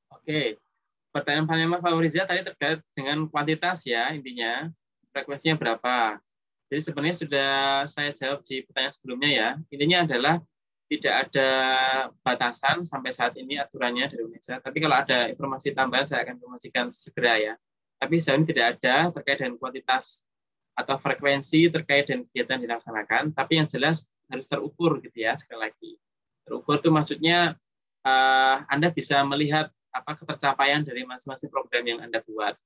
S1: Oke, pertanyaan Pak Wurizia tadi terkait dengan kuantitas ya intinya, frekuensinya berapa. Jadi sebenarnya sudah saya jawab di pertanyaan sebelumnya ya. Intinya adalah tidak ada batasan sampai saat ini aturannya dari UNESA. Tapi kalau ada informasi tambahan saya akan informasikan segera ya. Tapi saat ini tidak ada terkait dengan kuantitas atau frekuensi terkait dengan kegiatan dilaksanakan. Tapi yang jelas harus terukur gitu ya sekali lagi. Terukur itu maksudnya Anda bisa melihat apa ketercapaian dari masing-masing program yang Anda buat.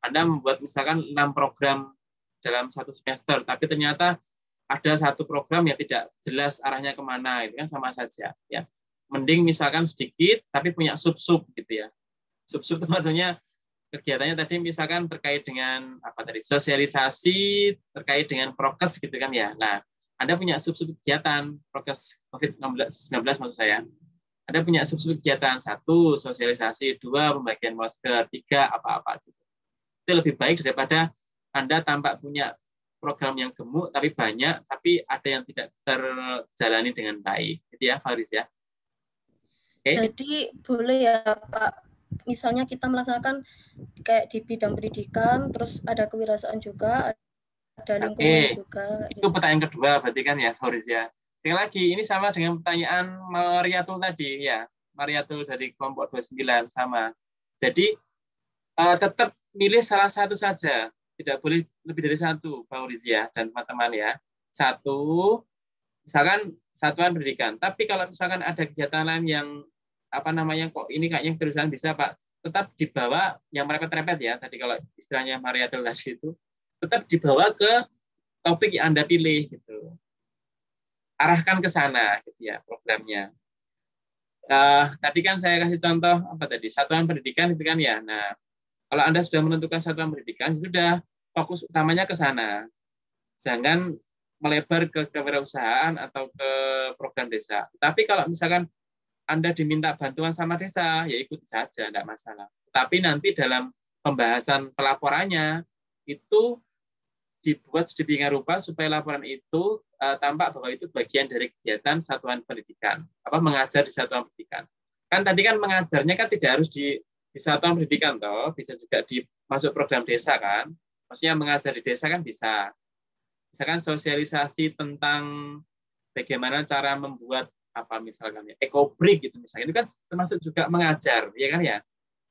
S1: Anda membuat misalkan 6 program dalam 1 semester, tapi ternyata ada 1 program yang tidak jelas arahnya kemana, itu kan sama saja. Ya, mending misalkan sedikit, tapi punya sub-sub gitu ya. Sub-sub itu maksudnya kegiatannya tadi misalkan terkait dengan sosialisasi, terkait dengan prokes gitu kan ya. Nah, Anda punya sub-sub kegiatan prokes COVID-19 maksud saya. Anda punya sub-sub kegiatan 1 sosialisasi, 2 pembagian masker, 3 apa-apa gitu. Itu lebih baik daripada Anda tampak punya program yang gemuk tapi banyak, tapi ada yang tidak terjalani dengan baik. Gitu ya, Faris ya. Okay.
S7: Jadi boleh ya Pak, misalnya kita melaksanakan kayak di bidang pendidikan, terus ada kewirausahaan juga, ada lingkungan juga.
S1: Itu pertanyaan kedua berarti kan ya, Faris ya. Sekali lagi, ini sama dengan pertanyaan Mariatul tadi ya. Mariatul dari kelompok 29 sama. Jadi tetap milih salah satu saja. Tidak boleh lebih dari 1, Pak Urizia dan teman-teman ya. 1, misalkan satuan pendidikan. Tapi kalau misalkan ada kegiatan lain yang kok ini kayaknya perusahaan bisa Pak, tetap dibawa yang merepet-repet ya. Tadi kalau istilahnya Mariatul tadi itu, tetap dibawa ke topik yang Anda pilih gitu. Arahkan ke sana gitu ya programnya. Tadi kan saya kasih contoh satuan pendidikan itu kan ya. Nah, kalau Anda sudah menentukan satuan pendidikan, sudah fokus utamanya ke sana. Jangan melebar ke kewirausahaan atau ke program desa. Tapi kalau misalkan Anda diminta bantuan sama desa, ya ikuti saja, tidak masalah. Tapi nanti dalam pembahasan pelaporannya itu dibuat sedemikian rupa supaya laporan itu tampak bahwa itu bagian dari kegiatan satuan pendidikan, mengajar di satuan pendidikan. Kan tadi kan mengajarnya kan tidak harus di satuan pendidikan toh, bisa juga masuk program desa kan. Maksudnya mengajar di desa kan bisa. Misalkan sosialisasi tentang bagaimana cara membuat misalkan ya, ekobrik gitu misalnya. Itu kan termasuk juga mengajar, ya kan ya.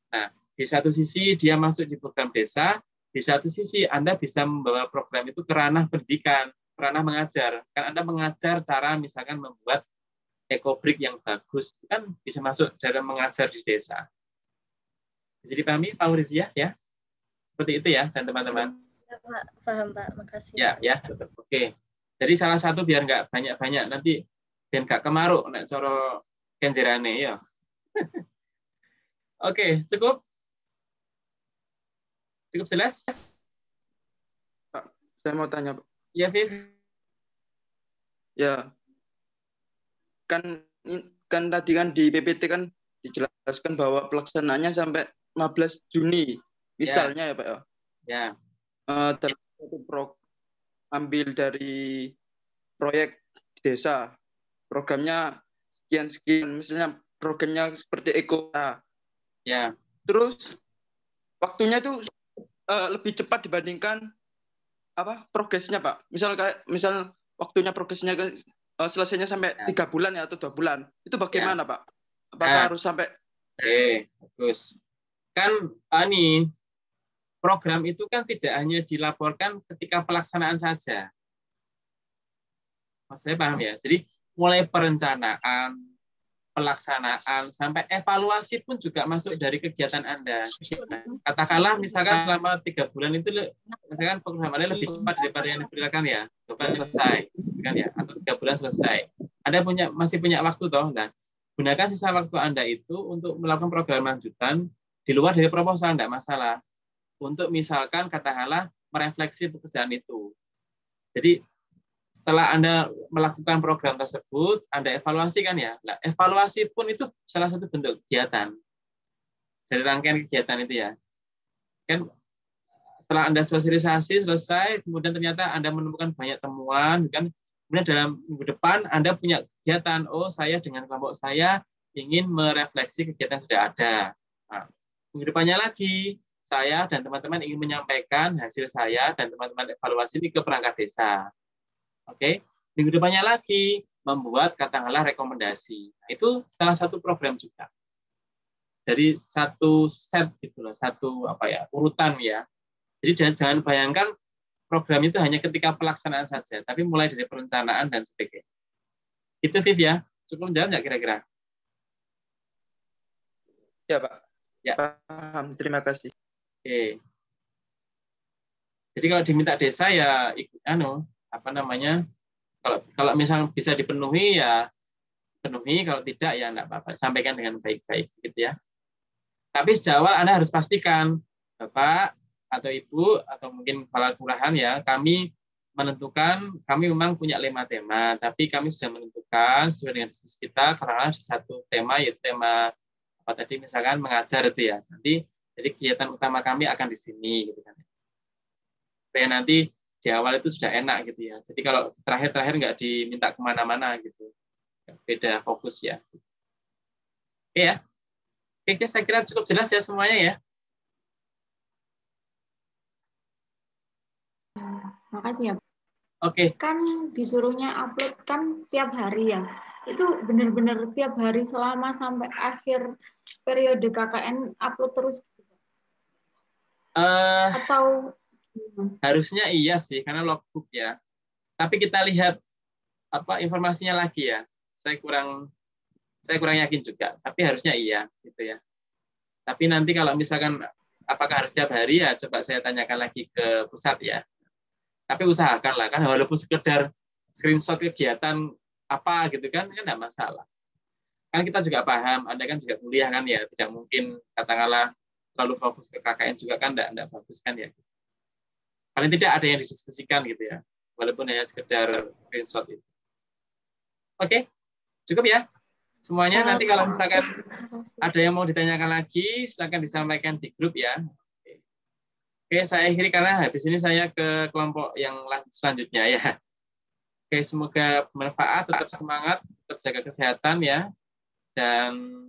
S1: Nah, di satu sisi dia masuk di program desa, di satu sisi Anda bisa membawa program itu ke ranah pendidikan, ke ranah mengajar. Kan Anda mengajar cara misalkan membuat ekobrik yang bagus, kan bisa masuk dalam mengajar di desa. Jadi pahami Pak Urizia ya? Seperti itu ya, dan teman-teman.
S7: Ya, Pak. Paham, Pak. Makasih.
S1: Ya, ya, tetap. Oke. Jadi salah satu biar nggak banyak-banyak, nanti biar nggak kemaruk, nek coro kenjerane ya. Oke, cukup? Cukup jelas?
S3: Pak, saya mau tanya, Pak.
S1: Ya, Viv.
S3: Ya, kan tadi kan di PPT kan dijelaskan bahwa pelaksanaannya sampai 15 Juni, misalnya ya Pak ya.
S1: Ya.
S3: Dalam satu ambil dari proyek desa, programnya sekian-sekian, misalnya programnya seperti Ekota.
S1: Ya.
S3: Terus waktunya itu lebih cepat dibandingkan progresnya Pak. Misal waktunya progresnya selesainya sampai 3 bulan ya atau 2 bulan. Itu bagaimana Pak? Apakah harus sampai?
S1: Bagus. Kan program itu kan tidak hanya dilaporkan ketika pelaksanaan saja. Saya paham ya. Jadi mulai perencanaan, pelaksanaan, sampai evaluasi pun juga masuk dari kegiatan Anda. Katakanlah misalkan selama 3 bulan itu, misalkan program Anda lebih cepat daripada yang diperkirakan ya, 2 bulan selesai, kan ya, atau 3 bulan selesai. Anda masih punya waktu toh, nah, gunakan sisa waktu Anda itu untuk melakukan program lanjutan di luar dari proposal, tidak masalah. Untuk misalkan katakanlah merefleksi pekerjaan itu. Jadi setelah Anda melakukan program tersebut, Anda evaluasi kan ya. Nah, evaluasi pun itu salah satu bentuk kegiatan. Dari rangkaian kegiatan itu ya. Kan setelah Anda sosialisasi selesai, kemudian ternyata Anda menemukan banyak temuan, kan. Kemudian dalam minggu depan Anda punya kegiatan, saya dengan kelompok saya ingin merefleksi kegiatan yang sudah ada. Nah, minggu depannya lagi, saya dan teman-teman ingin menyampaikan hasil saya dan teman-teman evaluasi ini ke perangkat desa. Oke, minggu depannya lagi membuat katakanlah rekomendasi. Nah, itu salah satu program juga. Dari satu set gitu loh, satu urutan ya. Jadi jangan bayangkan program itu hanya ketika pelaksanaan saja, tapi mulai dari perencanaan dan sebagainya. Itu Viv ya. Cukup menjawab nggak kira-kira?
S3: Ya Pak.
S1: Ya.
S3: Paham. Terima kasih.
S1: Oke. Jadi kalau diminta desa ya kalau misalnya bisa dipenuhi ya penuhi, kalau tidak ya enggak apa-apa, sampaikan dengan baik-baik gitu ya. Tapi sejak awal Anda harus pastikan Bapak atau Ibu atau mungkin kepala kelurahan ya, kami memang punya 5 tema, tapi kami sudah menentukan sesuai dengan diskusi kita karena ada satu tema, yaitu tema misalkan mengajar itu ya. Nanti jadi kegiatan utama kami akan di sini gitu kan. Supaya nanti di awal itu sudah enak gitu ya. Jadi kalau terakhir nggak diminta kemana-mana gitu. Beda fokus ya. Oke ya. Oke, saya kira cukup jelas ya semuanya ya.
S2: Makasih ya.
S1: Oke.
S2: Kan disuruhnya upload kan tiap hari ya. Itu benar-benar tiap hari selama sampai akhir periode KKN upload terus? Atau
S1: harusnya iya sih, karena logbook ya. Tapi kita lihat informasinya lagi ya. Saya kurang yakin juga. Tapi harusnya iya, gitu ya. Tapi nanti kalau misalkan apakah harus tiap hari ya, coba saya tanyakan lagi ke pusat ya. Tapi usahakanlah kan, walaupun sekedar screenshot kegiatan apa gitu kan tidak masalah. Kan kita juga paham, Anda kan juga kuliah kan ya, tidak mungkin katakanlah terlalu fokus ke KKN juga kan tidak bagus kan ya. Paling tidak ada yang didiskusikan gitu ya, walaupun hanya sekedar screenshot itu. Oke, cukup ya semuanya. Nanti kalau misalkan ada yang mau ditanyakan lagi, silakan disampaikan di grup ya. Oke, saya akhiri karena habis ini saya ke kelompok yang selanjutnya ya. Oke, semoga bermanfaat, tetap semangat, tetap jaga kesehatan ya, dan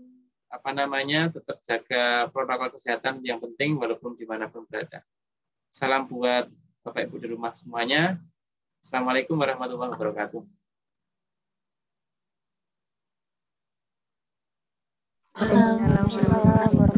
S1: tetap jaga protokol kesehatan yang penting walaupun dimanapun berada. Salam buat Bapak Ibu di rumah semuanya. Assalamualaikum warahmatullahi wabarakatuh.
S6: Waalaikumsalam warahmatullahi wabarakatuh.